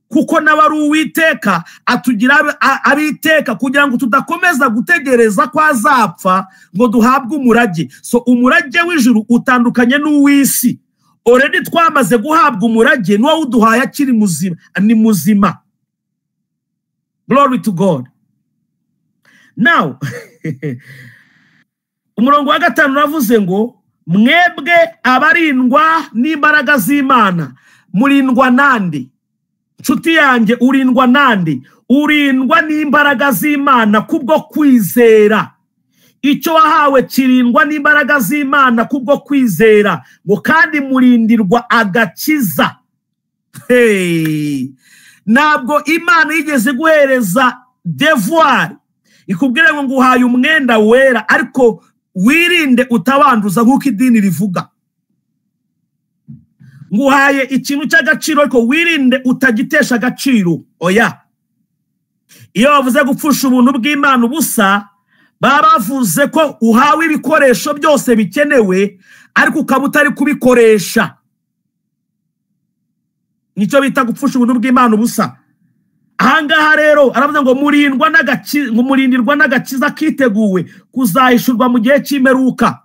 kuko nawe ari uwiteka atugira abiteka, kugira ngo tudakomeza gutegereza ko azapfa ngo duhabwe umurage. So umurage w'ijuru utandukanye n'uw'isi. Already twamaze guhabwa umurage, n'uwo uduhaye akiri muzima, ni muzima. Glory to God. Now umurongo wa 5 uravuze ngo mwebwe abarindwa n'imbaraga z'Imana murindwa nande? Nshuti yanjye, urindwa nande? Urindwa n'imbaraga z'Imana kubwo kwizera. Icyo wahawe kirindwa n'imbaraga z'Imana kubwo kwizera, ngo kandi murindirwa agakiza. Ntabwo Imana yigeze guhereza devoir ikubwire ngo nguhaye umwenda wera ariko wirinde utabanduza nk'uko idini rivuga. Nguhaye ikintu cy'agaciro ariko wirinde utagitesha agaciro. Oya, iyo bavuze gupfusha ubuntu bw'Imana ubusa, baba bavuze ko uhawe ibikoresho byose bikenewe ariko ukaba utari kubikoresha. Nicyo bita gupfusha ubuntu bw'Imana ubusa. Ahangaha rero aravuga ngo murindirwa n'agakiza kiteguwe kuzahishurwa mu gihe cy'imperuka.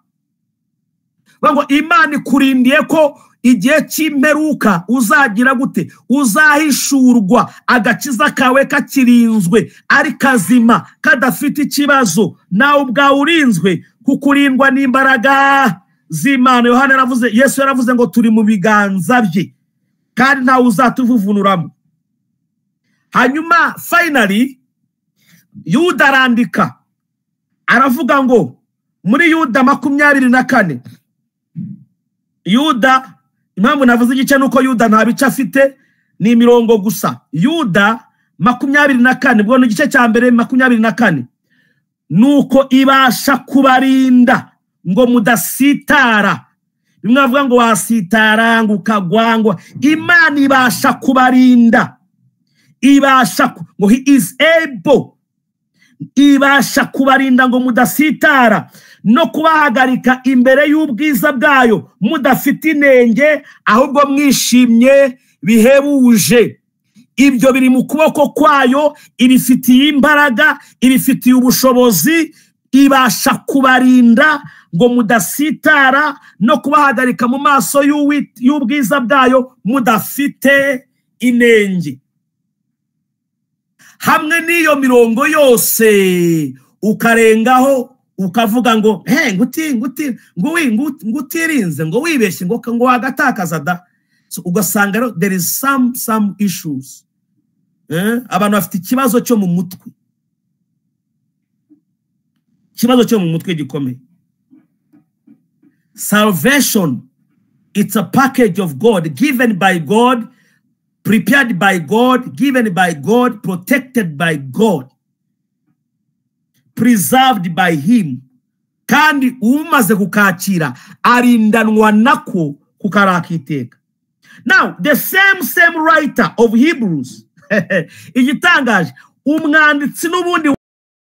Ngo Imana ikurindiye ko igihe cy'imperuka uzagira gute? Uzahishurwa, agakiza kawe kakirinzwe, ari kazima, kadafite ikibazo, nawe ubwawe urinzwe, kukurindwa n'imbaraga z'Imana. Yohana yaravuze, Yesu yaravuze ngo turi mu biganza bye kandi ntawe uzatuvuvunuramo. Hanyuma finally Yuda arandika, aravuga ngo muri Yuda 24, Yuda, impamvu navuze igice nuko Yuda nta bice afite, ni imirongo gusa. Yuda 24, bwo igice cya mbere 24, nuko ibasha kubarinda ngo mudasitara. Bimwe bavuga ngo wasitara ngo ukagwangwa. Imana ibasha kubarinda, ibasha ngo he is able, ibasha kubarinda ngo mudasitara no kubahagarika imbere y'ubwiza bwayo mudafite inenge, ahubwo mwishimye bihebuje. Ibyo biri mu kuboko kwayo, ibifitiye imbaraga, ibifitiye ubushobozi. Ibasha kubarinda ngo mudasitara no kubahagarika mu maso y'ubwiza bwayo mudafite inenge. Hamwe n'iyo mirongo yose ukarengaho ukavuga ngo ngutirinze ngo wibeshye ngo wagatakaza da. So ugasanga rero there is some issues. Abantu bafite ikibazo cyo mu mutwe, ikibazo cyo mu mutwe gikomeye. Salvation, it's a package of God, given by God, prepared by God, given by God, protected by God, preserved by Him. Kandi umaze kukakira arindanwa nako kukarakiteka. Now the same writer of Hebrews igitangaje, umwanditsi n'ubundi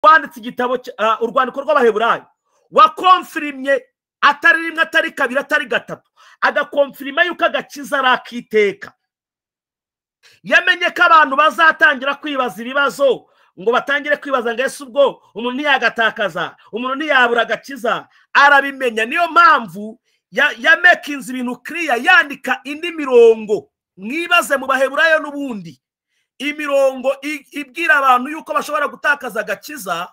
wanditse igitabo urwandiko rw'Abaheburayo, wakonfirimye atari rimwe atari kabiri atari gatatu, agakonfirima yuko agakiza arakiteka. Yamenye ko abantu bazatangira kwibaza ibibazo, ngo batangire kwibaza ngo ese ubwo umuntu ntiyagatakaza, umuntu ntiyabura agakiza. Arabimenya, niyo mpamvu yamekinze ibintu clear, yandika indi mirongo. Mwibaze mu Baheburayo n'ubundi imirongo ibwira abantu yuko bashobora gutakaza agakiza,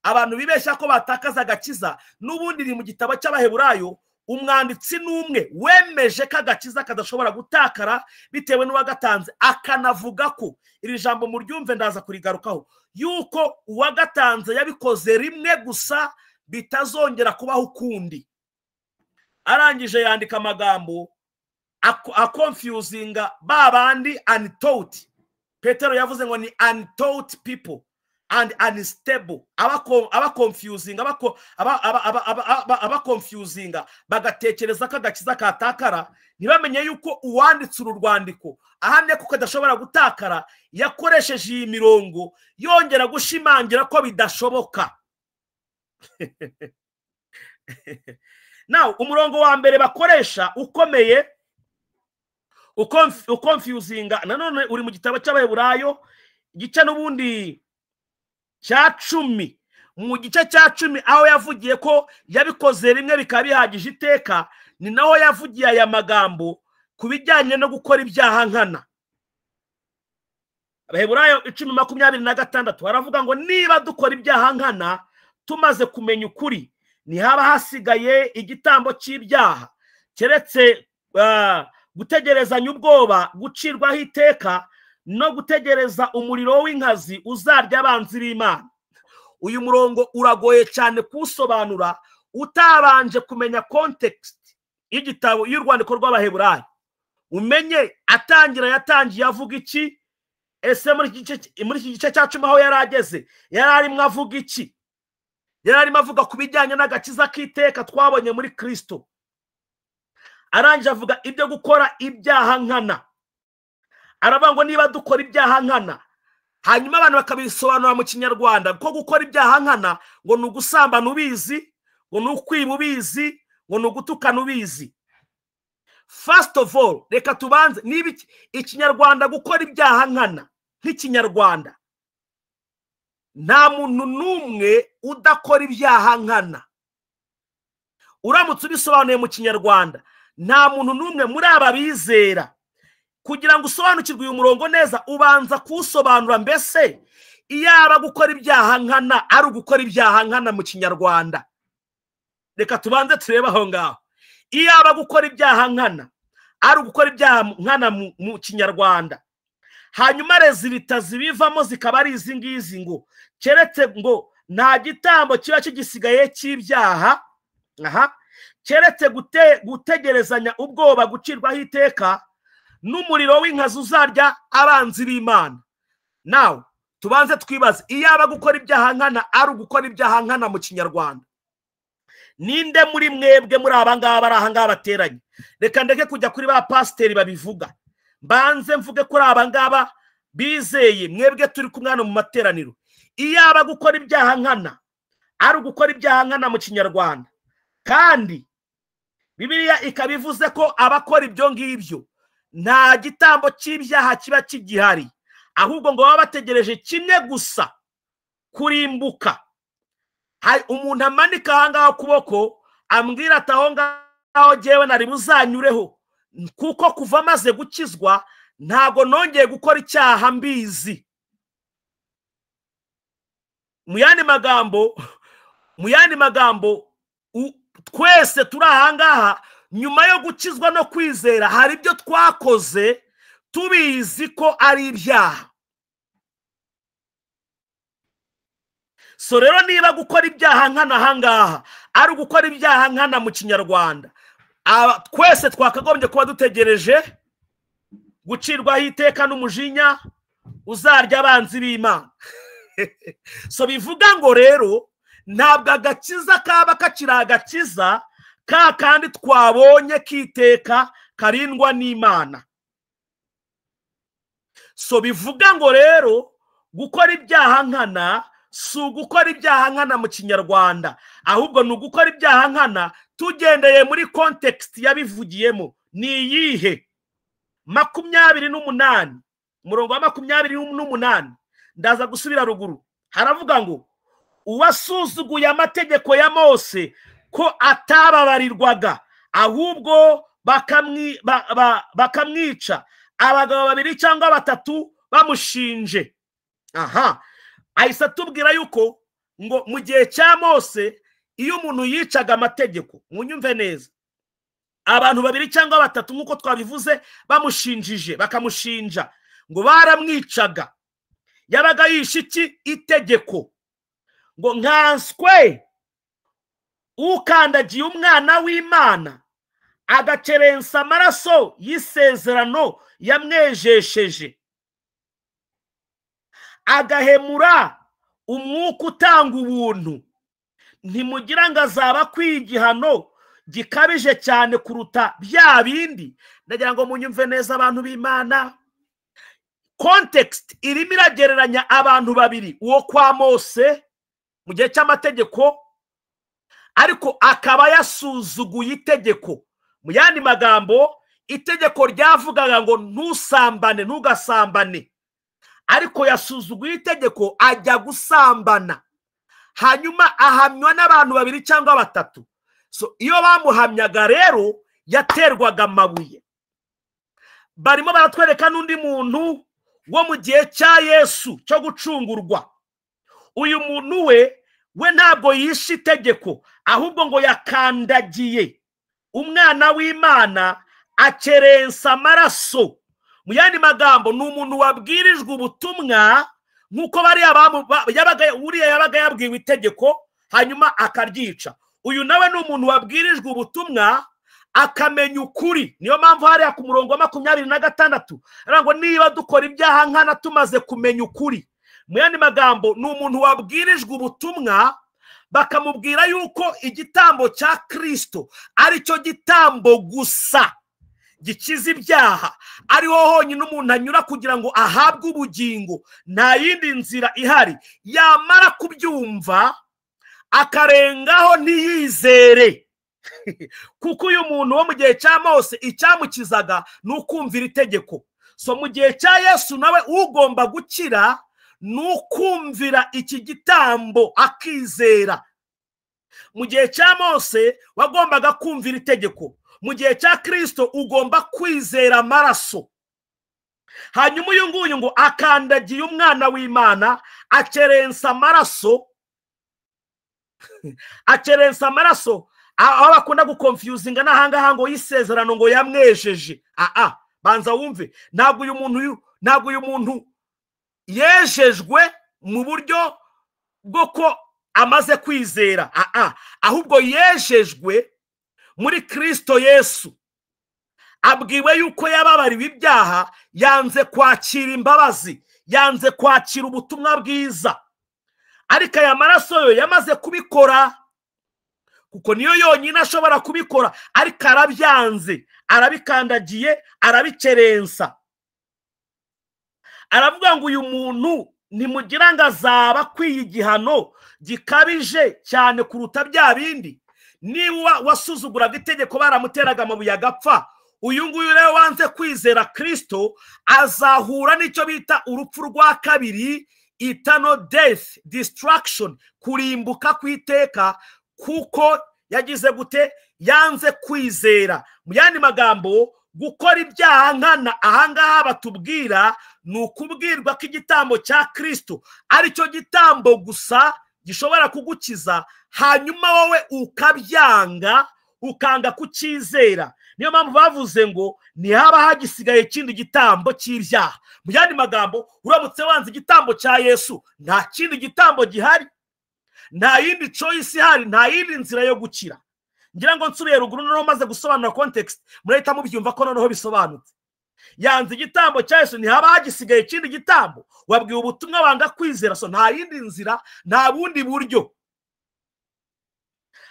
abantu bibeshya ko batakaza agakiza, n'ubundi iri mu gitabo cy'Abaheburayo. umwanditsi n'umwe wemeje ko agakiza kadashobora gutakara bitewe n'uwagatanze, akanavuga ko iri jambo muryumve ndaza kurigarukaho, yuko uwagatanze yabikoze rimwe gusa bitazongera kubaho ukundi. Arangije yandika amagambo akonfuzinga babandi untaught. Petero yavuze ngo ni untaught people and unstable, abakonfuzinga bagatekereza ko agakiza katakara, ntibamenye yuko uwanditse uru rwandiko ahamye ko kadashobora gutakara yakoresheje iyi mirongo yongera gushimangira ko bidashoboka. Now umurongo wa mbere bakoresha ukomeye ukonfuzinga nanone uri mu gitabo cy'Abaheburayo igice n'ubundi cya 10, mu gice cya 10 aho yavugiye ko yabikoze rimwe bikaba bihagije iteka, ni naho yavugiye aya magambo kubijyanye no gukora ibyaha nkana. Abaheburayo 10:26 baravuga ngo niba dukora ibyaha nkana tumaze kumenya ukuri, ntihaba hasigaye igitambo cy'ibyaha keretse gutegerezanya ubwoba gucirwaho iteka no gutegereza umuriro w'inkazi uzarya abanzi b'Imana. Uyu murongo uragoye cyane kusobanura utabanje kumenya context y'igitabo y'urwandiko rw'Abaheburayo. Umenye yatangiye avuga iki, ese muri iki gice cya 10 aho yarageze yararimo avuga iki? Yararimo avuga ku bijyanye n'agakiza k'iteka twabonye muri Kristo. Arangije avuga ibyo gukora ibyaha nkana. Aravuga ngo niba dukora ibyaha nkana, hanyuma abantu bakabisobanura mu Kinyarwanda ko gukora ibyaha nkana ngo ni ugusambana ubizi, ngo ni ukwiba ubizi, ngo ni ugutukana ubizi. First of all, reka tubanze niba Ikinyarwanda gukora ibyaha nkana nk'Ikinyarwanda, nta muntu n'umwe udakora ibyaha nkana. Uramutse ubisobanuye mu Kinyarwanda, nta muntu n'umwe muri aba bizera. Kugira ngo usobanukirwe uyu murongo neza ubanza kuwusobanura, mbese iyaba gukora ibyaha nkana ari ugukora ibyaha nkana mu Kinyarwanda. Reka tubanze turebe aho ngaho. Iyaba gukora ibyaha nkana ari ugukora ibyaha nkana mu Kinyarwanda, hanyuma rezilita zibivamo zikaba ari izi ngizi ngo keretse ngo nta gitambo kiba kigisigaye cy'ibyaha, keretse gutegerezanya ubwoba gucirwaho iteka n'umuriro w'inkazi uzarya abanzi b'Imana. Now tubanze twibaze, iyaba gukora ibyaha nkana ari ugukora ibyaha nkana mu Kinyarwanda, ninde muri mwebwe muri abangaba bari ahangaba bateranye? Reka ndeke kujya kuri ba pasiteri babivuga, mbanze mvuge kuri abangaba bizeye mwebwe turi kumwe mu materaniro. Iyaba gukora ibyaha nkana ari ugukora ibyaha nkana mu Kinyarwanda, kandi Bibiliya ikabivuze ko abakora ibyo ngibyo nta gitambo cy'ibyaha kiba kigihari, ahubwo ngo baba bategereje kimwe gusa, kurimbuka. Hari umuntu amanika ahangaha ukuboko ambwira ati aho ngaho jyewe nari buzanyureho, kuko kuva amaze gukizwa ntago nongeye gukora icyaha mbizi. Mu yandi magambo twese turi ahangaha nyuma yo gukizwa no kwizera hari ibyo twakoze tubizi ko ari ibyaha. So rero niba gukora ibyaha nkana ahangaha ari ugukora ibyaha nkana mu Kinyarwanda, twese twakagombye kuba dutegereje gucirwaho iteka n'umujinya uzarya abanzi b'Imana. So bivuga ngo rero ntabwo agakiza kaba kakiri agakiza ka kandi twabonye kiteka karindwa n'Imana. So bivuga ngo rero gukora ibyaha nkana si ugukora ibyaha nkana mu Kinyarwanda, ahubwo ni ugukora ibyaha nkana tugendeye muri context yabivugiyemo. Ni iyihe? 28, umurongo wa 28, ndaza gusubira ruguru. Haravuga ngo uwasuzuguye amategeko ya Mose ko atababarirwaga, ahubwo bakamwica abagabo 2 cyangwa 3 bamushinje. Ahise atubwira yuko ngo mu gihe cya Mose iyo umuntu yicaga amategeko, munyumve neza, abantu babiri cyangwa batatu nk'uko twabivuze bamushinjije bakamushinja ngo baramwicaga, yabaga yishe iki? Itegeko. Ngo nkanswe ukandagiye umwana w'Imana agakerensa amaraso y'isezerano yamwejesheje, agahemura umwuka utanga ubuntu, ntimugira ngo azaba akwiye igihano gikabije cyane kuruta bya bindi. Ndagira ngo munyumve neza abantu b'Imana, context irimo iragereranya abantu babiri, uwo kwa Mose mu gihe cy'amategeko, ariko akaba yasuzuguye itegeko. Mu yandi magambo, itegeko ryavugaga ngo ntusambane, ntugasambane, ariko yasuzuguye itegeko ajya gusambana, hanyuma ahamywa n'abantu babiri cyangwa batatu. So iyo bamuhamyaga rero yaterwaga amabuye. Barimo baratwereka n'undi muntu wo mu gihe cya Yesu cyo gucungurwa. Uyu muntu we ntabwo yishe itegeko, ahubwo ngo yakandagiye umwana w'Imana akerensa amaraso. Mu yandi magambo, ni umuntu wabwirijwe ubutumwa nk'uko uriya yabaga yabwiwe itegeko hanyuma akaryica. Uyu nawe ni umuntu wabwirijwe ubutumwa akamenya ukuri. Niyo mpamvu hariya ku murongo wa 26 ngo niba dukora ibyaha nkana tumaze kumenya ukuri. Mu yandi magambo, ni umuntu wabwirijwe ubutumwa bakamubwira yuko igitambo cya Kristo ari cyo gitambo gusa gikiza ibyaha, ariho honyine umuntu anyura kugira ngo ahabwe ubugingo, nta yindi nzira ihari. Yamara kubyumva akarengaho ntiyizere kuko uyu muntu wo mu gihe cya Mose icyamukizaga ni ukumvira itegeko. So mu gihe cya Yesu nawe ugomba gukira ni ukumvira iki gitambo akizera. Mu gihe cya Mose wagombaga kumvira itegeko, mu gihe cya Kristo ugomba kwizera amaraso. Hanyuma uyu nguyu ngo akandagiye umwana w'Imana akerensa amaraso, akerensa amaraso. Aho bakunda gukonfuzinga n'ahangaha ngo y'isezerano ngo yamwejeje. Banza wumve, ntabwo uyu muntu yejejwe mu buryo bwo ko amaze kwizera, ahubwo yejejwe muri Kristo Yesu. Abwiwe yuko yababariwe ibyaha, yanze kwakira imbabazi, yanze kwakira ubutumwa bwiza. Ariko aya maraso yo yamaze kubikora, kuko niyo yonyine ashobora kubikora, ariko arabyanze, arabikandagiye, arabikerensa. Aravuga ngo uyu muntu ntimugira ngo azaba akwiye igihano gikabije cyane kuruta bya bindi. Niba wasuzuguraga itegeko baramuteraga amabuye agapfa, uyu nguyu rero wanze kwizera Kristo azahura n'icyo bita urupfu rwa kabiri, eternal death, destruction, kurimbuka kw'iteka, kuko yagize gute? Yanze kwizera. Mu yandi magambo, gukora ibyaha nkana ahangaha batubwira ni ukubwirwa ko igitambo cya Kristo ari cyo gitambo gusa gishobora kugukiza, hanyuma wowe ukabyanga, ukanga kucyizera. Niyo mpamvu bavuze ngo ntihaba hagisigaye ikindi gitambo cy'ibyaha. Mu yandi magambo, uramutse wanze igitambo cya Yesu, nta kindi gitambo gihari, nta yindi choice ihari, nta yindi nzira yo gukira. Ngira ngo nsubiye ruguru noneho maze gusobanura context, murahita mubyumva ko noneho bisobanutse. Yanze igitambo cya Yesu, ntihaba hagisigaye ikindi gitambo. Wabwiwe ubutumwa wanga kwizera, so nta yindi nzira, nta bundi buryo.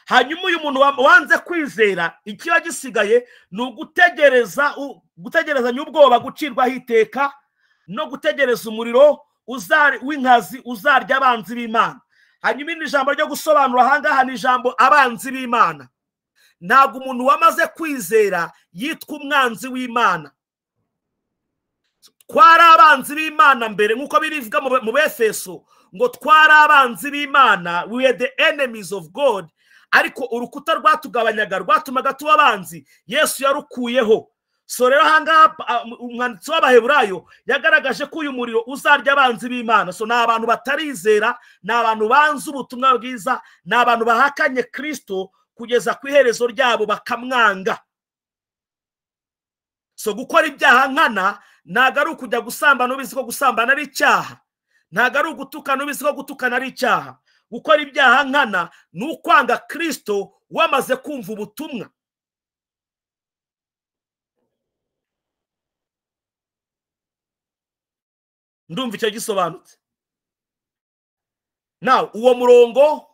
Hanyuma uyu muntu wanze kwizera, ikiba gisigaye ni ugutegerezanya ubwoba gucirwaho iteka, no gutegereza umuriro w'inkazi uzarya abanzi b'Imana. Hanyuma indi jambo ryo gusobanura ahangaha ni ijambo abanzi b'Imana. Ntabwo umuntu wamaze kwizera yitwa umwanzi w'Imana. Twari abanzi b'Imana mbere, nk'uko birivuga mu Befeso ngo twari abanzi b'Imana, we were the enemies of God. Ariko urukuta rwatugabanyaga, rwatumaga tuba abanzi, Yesu yarukuyeho. So rero ahangaha umwanditsi w'Abaheburayo yagaragaje ko uyu muriro uzarya abanzi b'Imana. So ni abantu batarizera, ni abantu banze ubutumwa bwiza, ni abantu bahakanye Kristo kugeza ku iherezo ryabo bakamwanga. so gukora ibyaha nkana ntago ari ukujya gusambana ubizi ko gusambana ari icyaha, ntago ari ugutukana ubizi ko gutukana ari icyaha. Gukora ibyaha nkana ni ukwanga Kristo wamaze kumva ubutumwa. Ndumva icyo gisobanutse. Now uwo murongo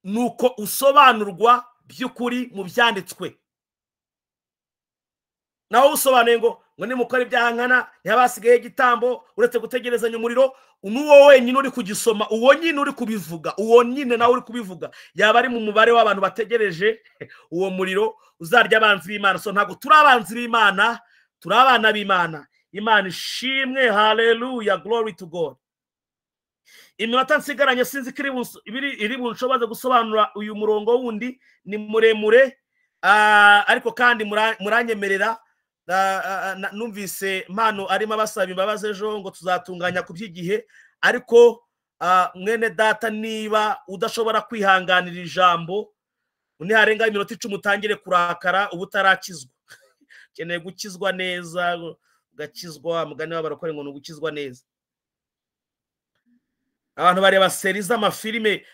nuko usobanurwa by'ukuri mu byanditswe. Naho usobanuye ngo nimukora ibyaha nkana ntibasigaye igitambo uretse gutegerezanya umuriro, n'uwo wenyine uri kugisoma, uwo nyine uri kubivuga, uwo nyine nawe uri kubivuga yaba ari mu mubare w'abantu bategereje uwo muriro uzarya abanzi b'Imana. So ntabwo turi abanzi b'Imana, turi abana b'Imana. Imana ishimwe, haleluya, glory to God. Iminota nsigaranye sinzi ko iri bunshoboze gusobanura uyu murongo wundi, ni muremure ariko kandi muranyemerera. Numvise Mpano arimo abasaba imbabazi ejo ngo tuzatunganya ku by'igihe, ariko mwene data niba udashobora kwihanganira ijambo niharenga iminota 10 utangire kurakara uba utarakizwa. Keneye gukizwa neza, gakizwa mugani w'abarokore ngo nugukizwa neza. Abantu bareba seri z'amafilime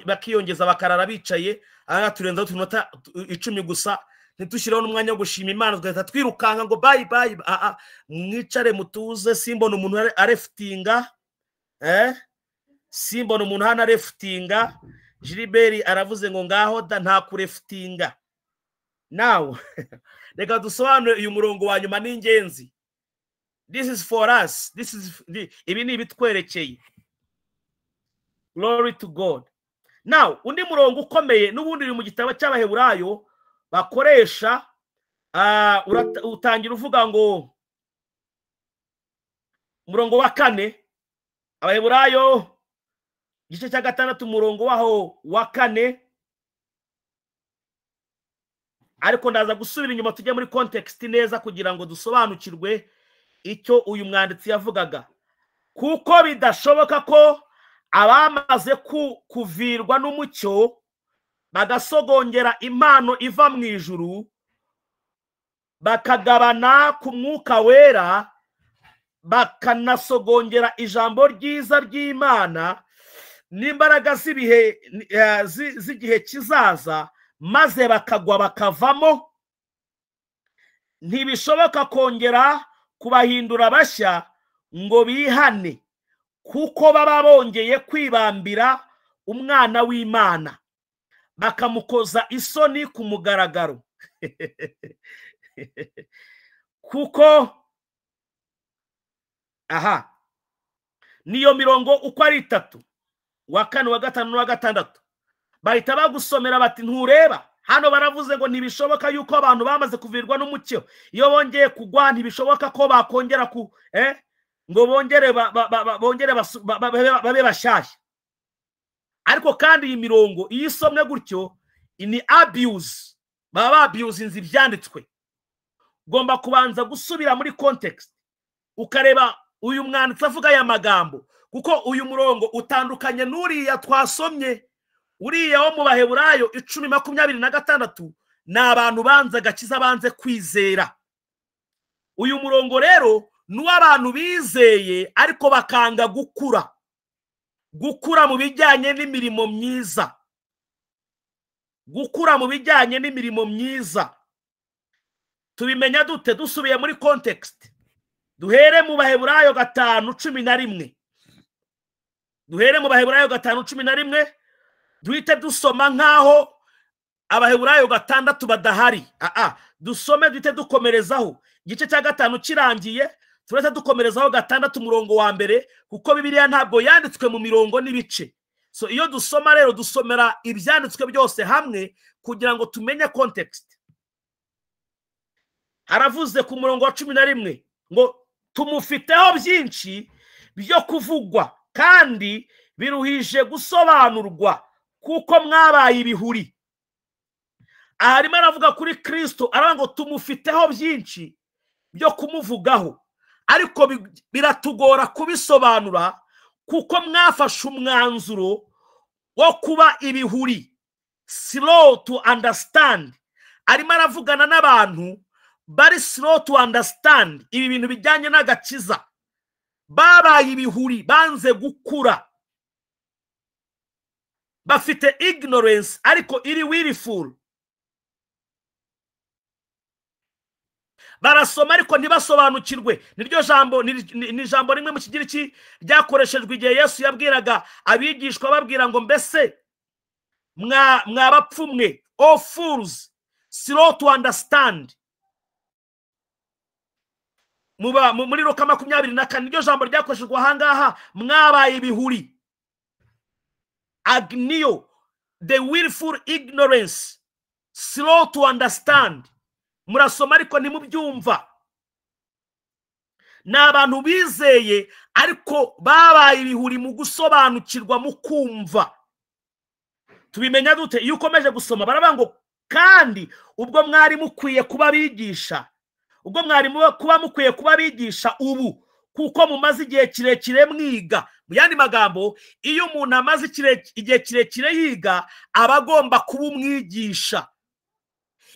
bakiyongeza bakarara bicaye, aha turenza tunota 10 gusa, ntitushireho n'umwanya wo gushima Imana tugahita twirukanka ngo bye bye. Mwicare mutuze, simbona umuntu arefutinga, simbona umuntu hana arefutinga. Gilbert aravuze ngo ngaho da nta kurefutinga. Now reka dusobanure uyu murongo wa nyuma n'ingenzi. This is for us, ibi ni ibitwerekeye. Glory to God. Now undi murongo ukomeye n'ubundi uri mu gitabo cy'Abaheburayo bakoresha, utangira uvuga ngo umurongo wa 4, Abaheburayo igice cya 6 umurongo waho wa 4, ariko ndaza gusubira inyuma tujye muri context neza kugira ngo dusobanukirwe icyo uyu mwanditsi yavugaga. Kuko bidashoboka ko abamaze kuvirwa n'umucyo bagasogongera impano iva mu ijuru bakagabana ku mwuka wera bakanasogongera ijambo ryiza ry'Imana n'imbaraga z'igihe kizaza, maze bakagwa bakavamo, ntibishoboka kongera kubahindura bashya ngo bihane, kuko baba bongeye kwibambira umwana w'Imana bakamukoza isoni ku mugaragaro. Kuko niyo mirongo uko ari 3, wa 4, wa 5 n'uwa 6 bahita bagusomera bati ntureba hano baravuze ngo ntibishoboka yuko abantu bamaze kuvirwa n'umucyo iyo bongeye kugwa, ntibishoboka ko bakongera ngo bongere babe bashyashya. Ariko kandi iyi mirongo iyo isomwe gutyo ni abuse, baba abusinze ibyanditswe. Ugomba kubanza gusubira muri context ukareba uyu mwanditsi avuga aya magambo, kuko uyu murongo utandukanye n'uriya twasomye. Uriya wo mu Baheburayo 10:26 ni abantu banze agakiza, banze kwizera. Uyu murongo rero n'uw'abantu bizeye ariko bakanga gukura mu bijyanye n'imirimo myiza, gukura mu bijyanye n'imirimo myiza. Tubimenya dute? Dusubiye muri context. Duhere mu Baheburayo 5:11, duhere mu Baheburayo 5:11, duhite dusoma nkaho Abaheburayo 6 badahari. Dusome duhite dukomerezaho igice cya 5 kirangiye, turetse dukomerezaho 6 umurongo wa mbere, kuko Bibiliya ntabwo yanditswe mu mirongo n'ibice. So iyo dusoma rero dusomera ibyanditswe byose hamwe kugira ngo tumenye context. Haravuze ku murongo wa 11 ngo tumufiteho byinshi byo kuvugwa kandi biruhije gusobanurwa kuko mwabaye ibihuri. Arimo aravuga kuri Kristo, aravuga ngo tumufiteho byinshi byo kumuvugaho, ariko biratugora kubisobanura kuko mwafashe umwanzuro wo kuba ibihuri, slow to understand. Arimo aravugana n'abantu bari slow to understand ibi bintu bijyanye n'agakiza, babaye ibihuri, banze gukura, bafite ignorance ariko iri willful, barasoma ariko ntibasobanukirwe. Niryo jambo ni jambo rimwe mu kigiriki ryakoreshejwe igihe Yesu yabwiraga abigishwa babwira ngo mbese mwabapfumwe, all fools, slow to understand. Muri Luka 24 niryo jambo ryakoreshejwe ahangaha, mwabaye ibihuri, agnio, the willful ignorance, slow to understand. Murasoma ariko ntimubyumva. Ni abantu bizeye ariko babaye ibihuri mu gusobanukirwa, mu kumva. Tubimenya dute? Iyo ukomeje gusoma baravuga ngo kandi ubwo mwari mukwiye kuba bigisha, ubwo mwari kuba mukwiye kuba bigisha ubu, kuko mumaze igihe kirekire mwiga. Mu yandi magambo, iyo umuntu amaze igihe kirekire yiga aba agomba kuba umwigisha.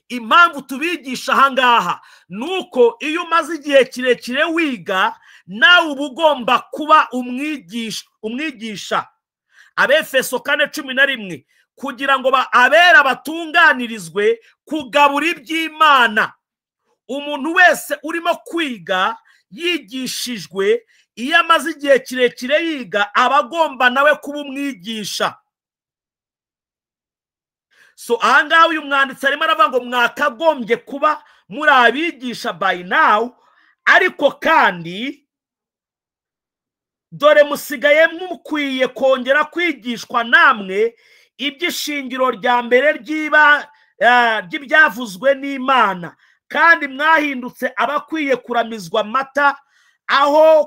Impamvu tubigisha ahangaha nuko iyo umaze igihe kirekire wiga nawe uba ugomba kuba umwigisha. Abefeso 4:11 kugira ngo abera batunganirizwe kugabura iby'Imana. Umuntu wese urimo kwiga yigishijwe, iyo amaze igihe kirekire yiga aba agomba nawe kuba umwigisha. So ahangaha uyu mwanditsi arimo aravuga ngo mwakagombye kuba muri abigisha by now, ariko kandi dore musigaye mukwiye kongera kwigishwa namwe iby'ishingiro rya mbere ry'ibyavuzwe n'Imana, kandi mwahindutse abakwiye kuramizwa amata aho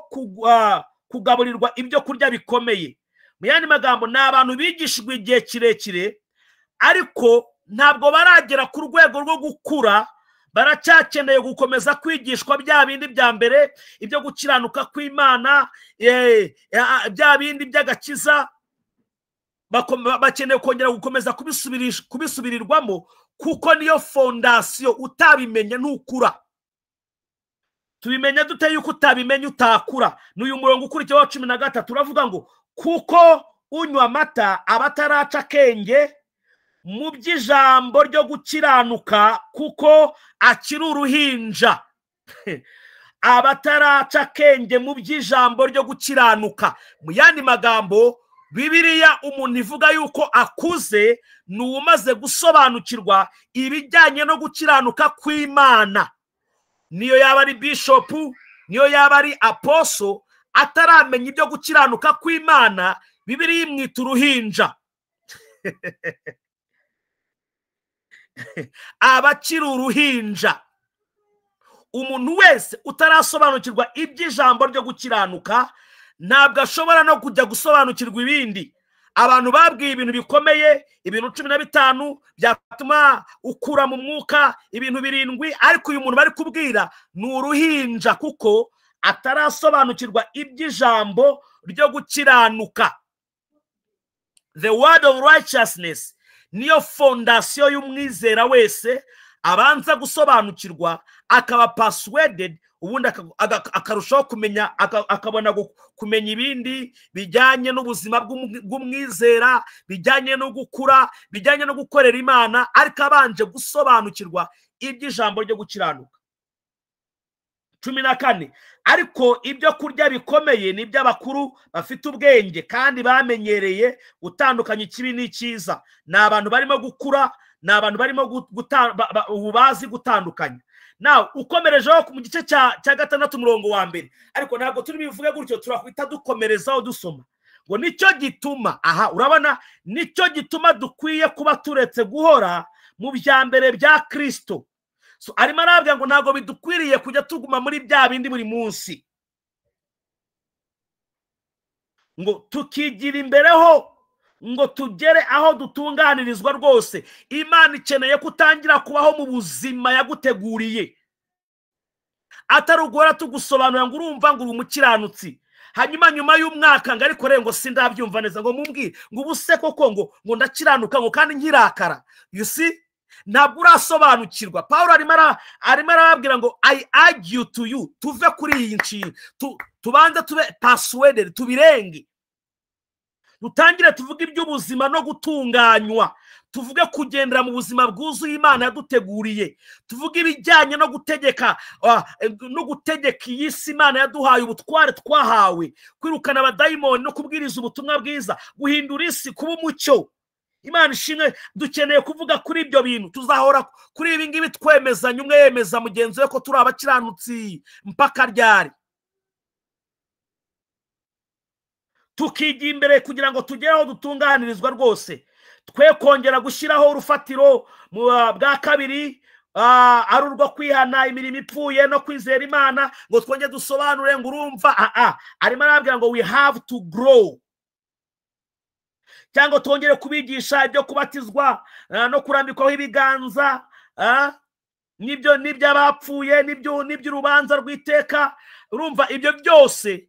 kugaburirwa ibyo kurya bikomeye. Mu yandi magambo, ni abantu bigishijwe igihe kirekire ariko ntabwo baragera ku rwego rwo gukura, baracyakeneye gukomeza kwigishwa bya bindi bya mbere, ibyo gukiranuka kw'Imana, bya bindi by'agakiza. Bakeneye kongera gukomeza kubisubirirwamo, kuko niyo fondasiyo. Utabimenye ntukura. Tubimenya dute yuko utabimenye utakura? N'uyu murongo ukurikiyeho wa 13 uravuga ngo kuko unywa amata abataraca akenge mu by'ijambo ryo gukiranuka, kuko akiri uruhinja. Abataraca akenge mu by'ijambo ryo gukiranuka. Mu yandi magambo, Bibiliya umuntu ivuga yuko akuze ni umaze gusobanukirwa ibijyanye no gukiranuka kw'Imana. Niyo yaba ari bishop, niyo yaba ari apostle, ataramenya ibyo gukiranuka kw'Imana, Bibiliya imwita uruhinja. Abakiri uruhinja. Umuntu wese utarasobanukirwa iby'ijambo ryo gukiranuka ntabwo ashobora no kujya gusobanukirwa ibindi. Abantu babwiye ibintu bikomeye, ibintu 15 byatuma ukura mu mwuka, ibintu 7, ariko uyu muntu bari kubwira ni uruhinja, kuko atarasobanukirwa iby'ijambo ryo gukiranuka. The word of righteousness niyo fondasiyo y'umwizera wese abanza gusobanukirwa, akaba persuaded, ubundi akarushaho kumenya, akabona kumenya ibindi bijyanye n'ubuzima bw'umwizera, bijyanye no gukura, bijyanye no gukorera Imana, ariko abanje gusobanukirwa iby'ijambo ryo gukiranuka. 14 ariko ibyo kurya bikomeye ni iby'abakuru bafite ubwenge kandi bamenyereye gutandukanya ikibi n'icyiza. Ni abantu barimo gukura, ni abantu barimo ububazi gutandukanya. Now ukomerejeho mu gice cya 6 umurongo wa mbere, ariko ntabwo turi bivuge gutyo, turakwita dukomerezaho dusoma ngo nicyo gituma. Aha urabona, nicyo gituma dukwiye kuba turetse guhora mu bya mbere bya Kristo. So arimo arabwira ngo ntabwo bidukwiriye kujya tuguma muri bya bindi buri munsi, ngo tukigira imbereho, ngo tugere aho dutunganirizwa rwose. Imana ikeneye kutangira kubaho mu buzima yaguteguriye, atari ugora tugusobanura ngo urumva ngo uri umukiranutsi, hanyuma nyuma y'umwaka ngo ariko rero ngo sindabyumva neza, ngo mumbwire ngo ubuse koko ngo ndakiranuka ngo kandi nkirakara. You see, ntabwo urasobanukirwa. Pawulo arimo arababwira ngo I argue to you, tuve kuri iyi nshinga, tubanze tube persuaded, tubirenge, dutangire tuvuge iby'ubuzima no gutunganywa, tuvuge kugendera mu buzima bwuzuye Imana yaduteguriye, tuvuge ibijyanye no gutegeka iyi si Imana yaduhaye ubutware twahawe, kwirukana abadayimoni no kubwiriza ubutumwa bwiza, guhindura isi kuba umucyo. Imana ishimwe, dukeneye kuvuga kuri ibyo bintu. Tuzahora kuri ibi ngibi twemezanya, umwe yemeza mugenzi we ko turi abakiranutsi mpaka ryari. Tukigira imbere kugira ngo tugere aho dutunganirizwa rwose, twe kongera gushyiraho urufatiro bwa kabiri ari urwo kwihana imirimo ipfuye no kwizera Imana, ngo twongere dusobanure ngo urumva arimo arabwira ngo we have to grow, cyangwa twongere kubigisha ibyo kubatizwa no kurambikwaho ibiganza, n'iby'abapfuye, n'iby'urubanza rw'iteka. Urumva ibyo byose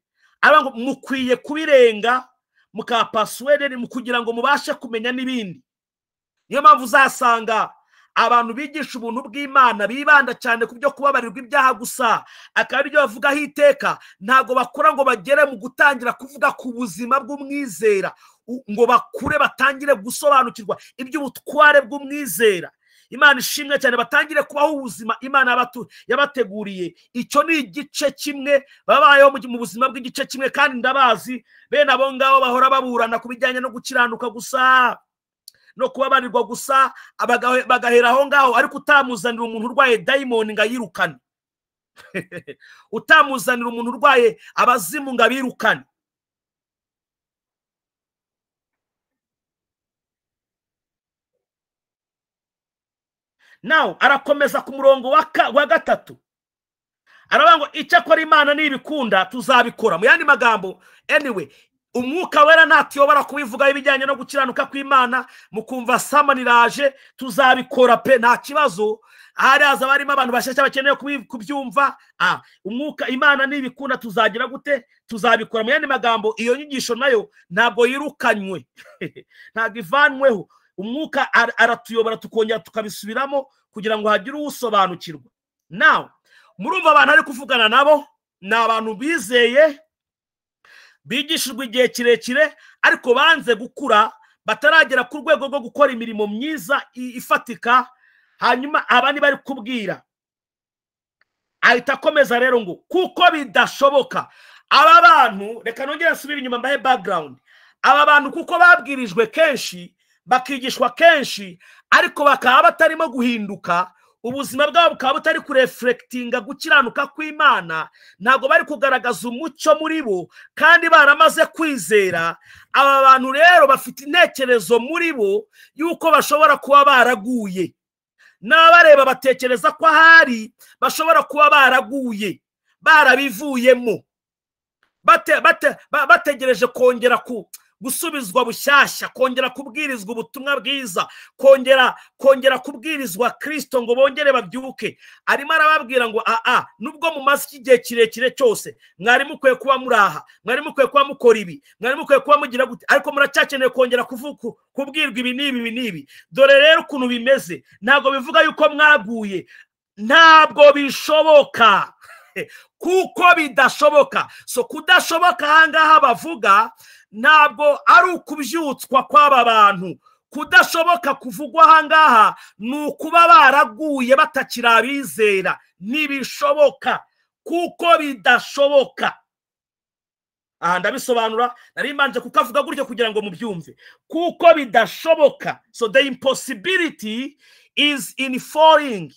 mukwiye kubirenga mukapasuwedeni kugira ngo mubashe kumenya n'ibindi. Niyo mpamvu uzasanga abantu bigisha ubuntu bw'Imana bibanda cyane ku byo kubabarirwa ibyaha gusa, akaba aribyo bavugaho iteka, ntabwo bakora ngo bagere mu gutangira kuvuga ku buzima bw'umwizera, ngo bakure batangire gusobanukirwa iby'ubutware bw'umwizera. Imana ishimwe cyane, batangire kubaho ubuzima Imana yabateguriye. Icyo ni igice kimwe babayeho mu buzima bw'igice kimwe, kandi ndabazi bene abo ngabo bahora baburana ku bijyanye no gukiranuka gusa no kubabarirwa gusa, bagahera aho ngaho, ariko utamuzanira umuntu urwaye dayimoni ngo ayirukane utamuzanira umuntu urwaye abazimu ngo abirukane. Now arakomeza ku murongo wa gatatu, aravuga ngo icyakora Imana nibikunda tuzabikora. Mu yandi magambo, anyway, umwuka wera natuyobora kubivuga ibijyanye no gukiranuka kw'Imana, mukumva samaniraje, tuzabikora pe, nta kibazo. Hari haza barimo abantu bashyashya bakeneye kubyumva. Umwuka Imana nibikunda tuzagira gute? Tuzabikora. Mu yandi magambo, iyo nyigisho nayo ntabwo yirukanywe ntabwo ivanweho. Umwuka aratuyobora tukongera tukabisubiramo kugira ngo hagire usobanukirwa. Now murumva abantu ari kuvugana nabo ni abantu bizeye, bigishijwe igihe kirekire, ariko banze gukura, bataragera ku rwego rwo gukora imirimo myiza ifatika. Hanyuma abandi bari kubwira, ahita akomeza rero ngo kuko bidashoboka. Aba bantu, reka nongere nsubire inyuma mbahe background. Aba bantu kuko babwirijwe kenshi, bakigishwa kenshi, ariko bakaba batarimo guhinduka, ubuzima bwabo bukaba butari kureflectinga gukiranuka kw'Imana, ntabwo bari kugaragaza umucyo muri bo, kandi baramaze kwizera. Aba bantu rero bafite intekerezo muri bo yuko bashobora kuba baraguye, n'abareba batekereza ko ahari bashobora kuba baraguye, barabivuyemo, bategereje kongera gusubizwa bushyashya, kongera kubwirizwa ubutumwa bwiza, kongera kubwirizwa Kristo ngo bongere babyuke. Arimo arababwira ngo nubwo mumaze igihe kirekire cyose, mwari mukwiye kuba muraha, mwari mukwiye kuba mukora ibi, mwari mukwiye kuba mugira gute, ariko muracyakeneye kongera kubwirwa ibi n'ibi. Dore rero ukuntu bimeze, ntabwo bivuga yuko mwaguye, ntabwo bishoboka kuko bidashoboka. So kudashoboka ahangaha bavuga ntabwo ari ukubyutswa kw'aba bantu. Kudashoboka kuvugwa ahangaha ni ukuba baraguye batakiri abizera. Ntibishoboka kuko bidashoboka. Ndabisobanura, nari mbanje kukavuga gutyo kugira ngo mubyumve. Kuko bidashoboka. So the impossibility is in falling.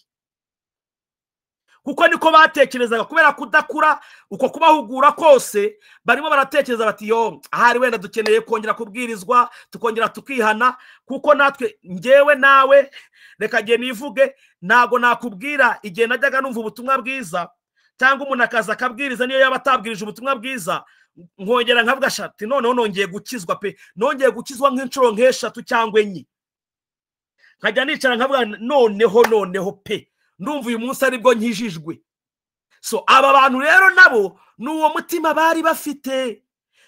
Kuko niko batekerezaga, kubera kudakura uko kubahugura kose, barimo baratekereza bati ahari wenda dukeneye kongera kubwirizwa, tukongera tukihana. Kuko natwe, njyewe nawe, reka ngiye nivuge, ntago nakubwira igihe najyaga numva ubutumwa bwiza, cyangwa umuntu akaza akabwiriza niyo yaba atabwirije ubutumwa bwiza, nkongera nkavuga shati noneho nongeye gukizwa pe, nongeye gukizwa nk'inshuro nk'eshatu cyangwa enye, nkajya nicara nkavuga noneho pe, ndumva uyu munsi aribwo nkijijwe. So aba bantu rero nabo ni uwo mutima bari bafite,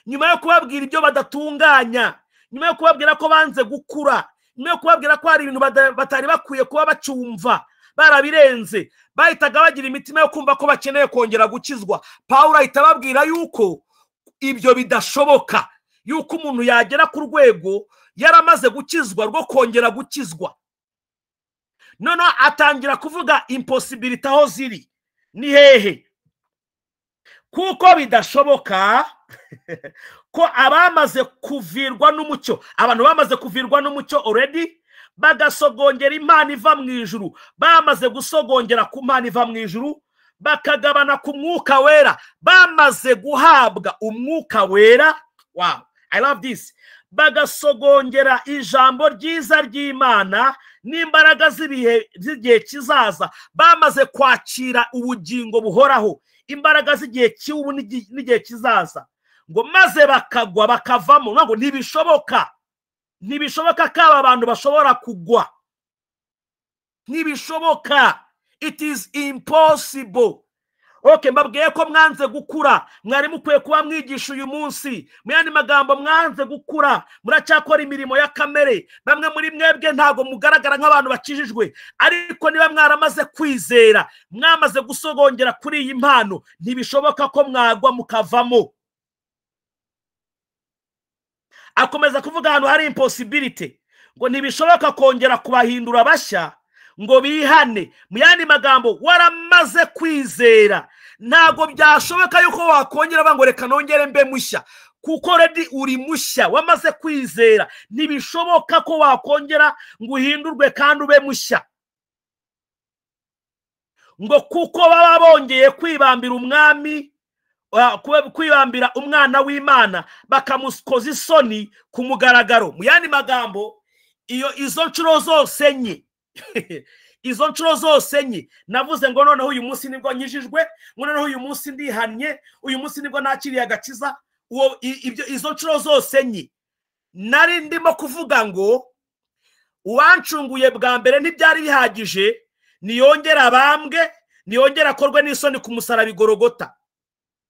nyuma yo kubabwira ibyo badatunganya, nyuma yo kubabwira ko banze gukura, no kubabwira ko hari ibintu batari bakwiye kuba bacumva barabirenze bahitaga bagira imitima yo kumva ko bakeneye kongera gukizwa. Pawulo ahita ababwira yuko ibyo bidashoboka, yuko umuntu yagera ku rwego yaramaze gukizwa rwo kongera gukizwa. None atangira kuvuga impossibility aho ziri ni hehe, kuko bidashoboka ko abamaze kuvirwa n'umucyo, abantu bamaze kuvirwa n'umucyo already bagasogongera Imana iva mu ijuru, bamaze gusogongera ku Mana iva mu ijuru, bakagabana ku mwuka wera, bamaze guhabwa umwuka wera. Wow, I love this. Bagasogongera ijambo ryiza ry'Imana n'imbaraga z'igihe kizaza, bamaze kwakira ubugingo buhoraho, imbaraga z'igihe cy'ubu n'igihe kizaza, ngo maze bakagwa bakavamo. Ngo ntibishoboka, ntibishoboka ko aba bantu bashobora kugwa, ntibishoboka. It is impossible. Okay, mbabwiye ko mwanze gukura, mwari mukwiye kuba mwigisha uyu munsi. Mu yandi magambo, mwanze gukura, muracyakora imirimo ya kamere. Bamwe muri mwebwe ntago mugaragara nk'abantu bakijijwe, ariko niba mwaramaze kwizera, mwamaze gusogongera kuri iyi mpano, ntibishoboka ko mwagwa mukavamo. Akomeza kuvuga ahantu hari impossibility, ngo ntibishoboka kongera kubahindura bashya ngo bihane. Mu yandi magambo, waramaze kwizera, ntago byashoboka yuko wakongera ngo reka nongere mbe mushya, kuko already uri mushya, wamaze kwizera. Ntibishoboka ko wakongera ngo uhindurwe kandi ube mushya, ngo kuko baba bongeye kwibambira umwami, kwibambira umwana w'Imana, bakamukoza isoni ku mugaragaro. Mu yandi magambo, izo nshuro zose nye izo nshuro zose nye navuze ngo noneho uyu munsi nibwo nkijijwe, ngo noneho uyu munsi ndihannye, uyu munsi nibwo nakiriye agakiza. Izo nshuro zose nye nari ndimo kuvuga ngo uwancunguye bwa mbere ntibyari bihagije, niyongera abambwe, niyongera akorwe n'isoni ku musaraba Igorogota.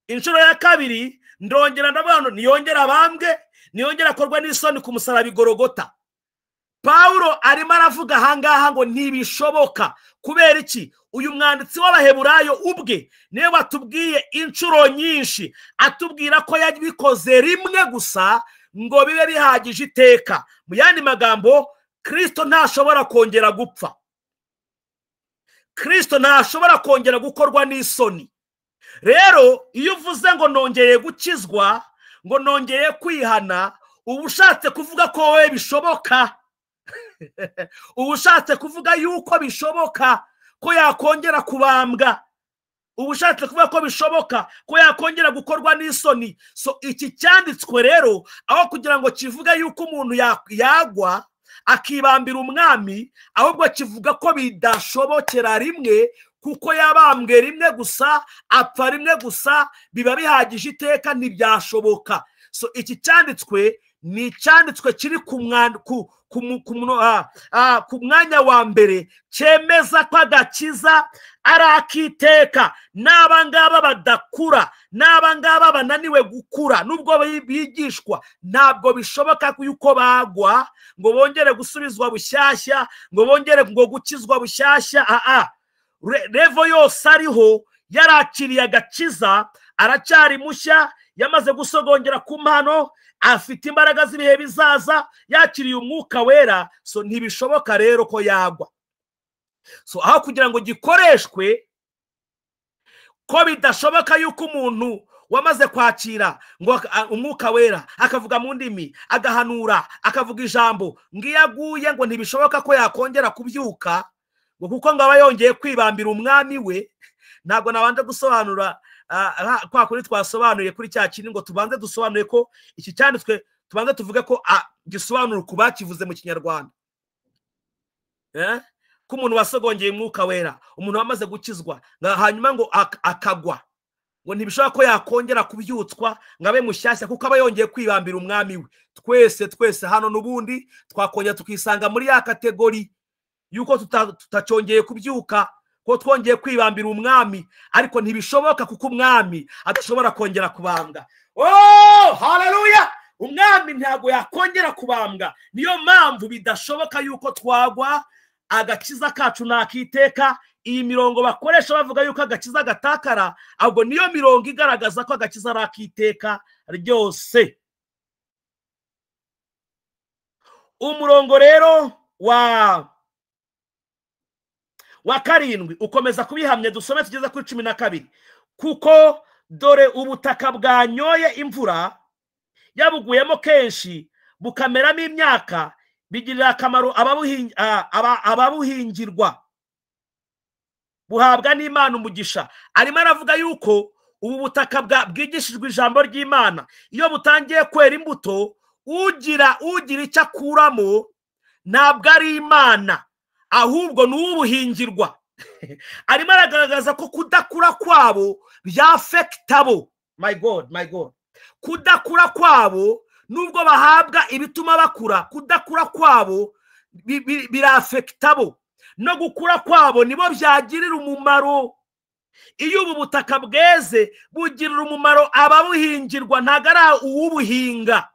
Inshuro ya kabiri ndongera ndavuga niyongera abambwe, niyongera akorwe n'isoni ku musaraba Igorogota. Pawulo arimo aravuga ahangaha ngo ntibishoboka. Kubera iki? Uyu mwanditsi w'Abaheburayo ubwe niwe watubwiye inshuro nyinshi, atubwira ko yabikoze rimwe gusa ngo bibe bihagije iteka. Mu yandi magambo, Kristo ntashobora kongera gupfa, Kristo ntashobora kongera gukorwa n'isoni. Rero iyo uvuze ngo nongeye gukizwa, ngo nongeye kwihana, uba ushatse kuvuga ko wowe bishoboka. Uba ushatse kuvuga yuko bishoboka ko yakongera kubambwa, uba ushatse kuvuga ko bishoboka ko yakongera gukorwa n'isoni. So iki cyanditswe rero, aho kugira ngo kivuga yuko umuntu yagwa akibambira umwami, ahubwo kivuga ko bidashobokera rimwe, kuko yabambwe rimwe gusa, apfa rimwe gusa, biba bihagije iteka, ntibyashoboka. So iki cyanditswe ni icyanditswe kiri ku mwanya wa mbere, cyemeza ko agakiza ari akiteka. N'abangaba badakura, n'abangaba bananiwe gukura, nubwo bigishwa, ntabwo bishoboka yuko bagwa ngo bongere gusubizwa bushyashya, ngo bongere ngo gukizwa bushyashya. Revo yose ariho, yarakiriye agakiza, aracyari mushya, yamaze gusogongera ku mpano, afite imbaraga z'ibihe bizaza, yakiriye umwuka wera. So ntibishoboka rero ko yagwa. So aho kugira ngo gikoreshwe ko bidashoboka yuko umuntu wamaze kwakira ngo umwuka wera, akavuga mu ndimi, agahanura, akavuga ijambo, ngo iyo aguye ngo ntibishoboka ko yakongera kubyuka, ngo kuko ngo aba yongeye kwibambira umwami we. Ntabwo nabanje gusobanura kwa kuri twasobanuye kuri cya kintu, ngo tubanze dusobanuye ko iki cyanditswe, tubanze tuvuge ko gisobanura ku bakivuze mu Kinyarwanda, ko umuntu wasogongeye umwuka wera, umuntu wamaze gukizwa, hanyuma ngo akagwa, ngo ntibishobora ko yakongera kubyutswa ngo abe mushyashya, kuko aba yongeye kwibambira umwami we. Twese hano n'ubundi twakongera tukisanga muri ya kategori yuko tutacongeye kubyuka, ko twongeye kwibambira umwami, ariko ntibishoboka kuko umwami adashobora kongera kubambwa. Oh, haleluya! umwami ntabwo yakongera kubambwa. Niyo mpamvu bidashoboka yuko twagwa agakiza kacu nakiteka. Iyi mirongo bakoresha bavuga yuko agakiza gatakara, ahubwo niyo mirongo igaragaza ko agakiza rakiteka ryose. Umurongo rero wa karindwi ukomeza kubihamya. Dusome tugeze kuri 12. Kuko dore ubutaka bwanyoye imvura yabuguyemo kenshi bukameramo imyaka, bigirira akamaro ababuhingirwa, buhabwa n'Imana umugisha. Arimo aravuga yuko ubu butaka bwigishijwe ijambo ry'Imana, iyo butangiye kwera imbuto, ugira icyo akuramo ntabwo ari Imana, ahubwo ni ubuhingirwa. Arimo aragaragaza ko kudakura kwabo byafekitabo. My God, kudakura kwabo nubwo bahabwa ibituma bakura, kudakura kwabo birafekitabo. No gukura kwabo nibo byagirira umumaro. Iyo ubu butaka bweze bugirira umumaro ababuhingirwa, ntabwo ari uwubuhinga.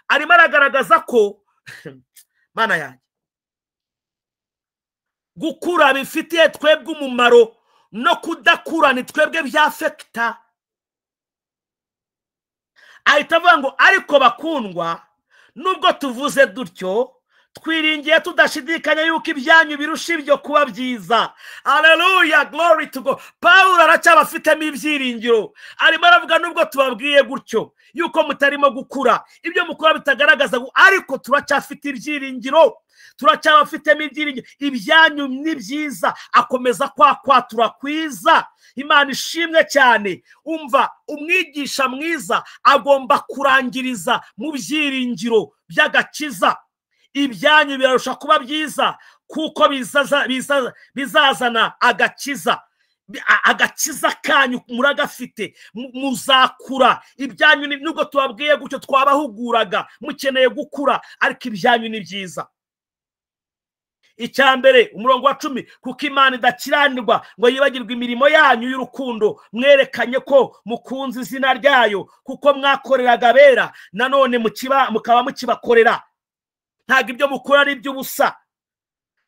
Arimo aragaragaza ko mana yanjye gukura bifitiye twebwe umumaro, no kudakura ni twebwe byafekita. Ahita avuga ngo ariko bakundwa, nubwo tuvuze dutyo, twiringiye tudashidikanya yuko ibyanyu birusha ibyo kuba byiza. Haleluya, glory to God. Pawulo aracyabafitemo ibyiringiro. Arimo aravuga nubwo tubabwiye gutyo yuko mutarimo gukura, ibyo mukora bitagaragaza, ariko turacyafite ibyiringiro, turacyabafitemo ibyiringiro. Ibyanyu ni byiza. Akomeza kwatura kwiza. Imana ishimwe cyane. Umva, umwigisha mwiza agomba kurangiriza mu byiringiro by'agakiza. Ibyanyu birarusha kuba byiza kuko bizazana agakiza. Agakiza kanyu muragafite, muzakura. Ibyanyu nubwo tubabwiye gutyo, twabahuguraga, mukeneye gukura, ariko ibyanyu ni byiza. Icyambere, umurongo wa 10, kuko Imana idakiranirwa ngo yibagirwe imirimo yanyu y'urukundo mwerekanye ko mukunze izina ryayo, kuko mwakoreraga abera, nanone mukaba mukibakorera. Ntabwo ibyo mukora ari iby'ubusa.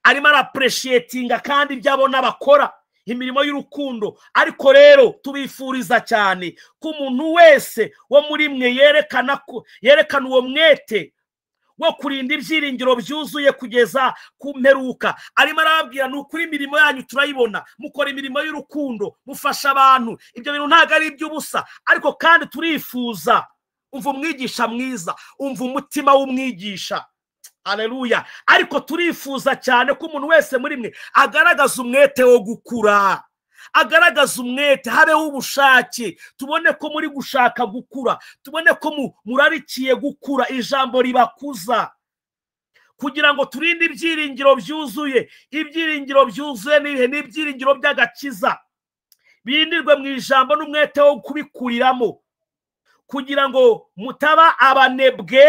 Arimo arapreciatinga kandi ibyo abona bakora, imirimo y'urukundo. Ariko rero tubifuriza cyane ko umuntu wese wo muri mwe yerekana uwo mwete wo kurinda ibyiringiro byuzuye kugeza ku mperuka. Arimo arababwira ni ukuri imirimo yanyu turayibona, mukora imirimo y'urukundo, mufasha abantu. Ibyo bintu ntabwo ari iby'ubusa, ariko kandi turifuza. Umva umwigisha mwiza, umva umutima w'umwigisha. Haleluya. Ariko turifuza cyane ko umuntu wese muri mwe agaragaza umwete wo gukura, agaragaza umwete, habeho ubushake. Tubone ko muri gushaka gukura, tubone ko murarikiye gukura, ijambo ribakuza, kugira ngo turinde ibyiringiro byuzuye. Ibyiringiro byuzuye ni ibyiringiro by'agakiza. Birindirwe mu ijambo n'umwete wo kubikuriramo, kugira ngo mutaba abanebwe.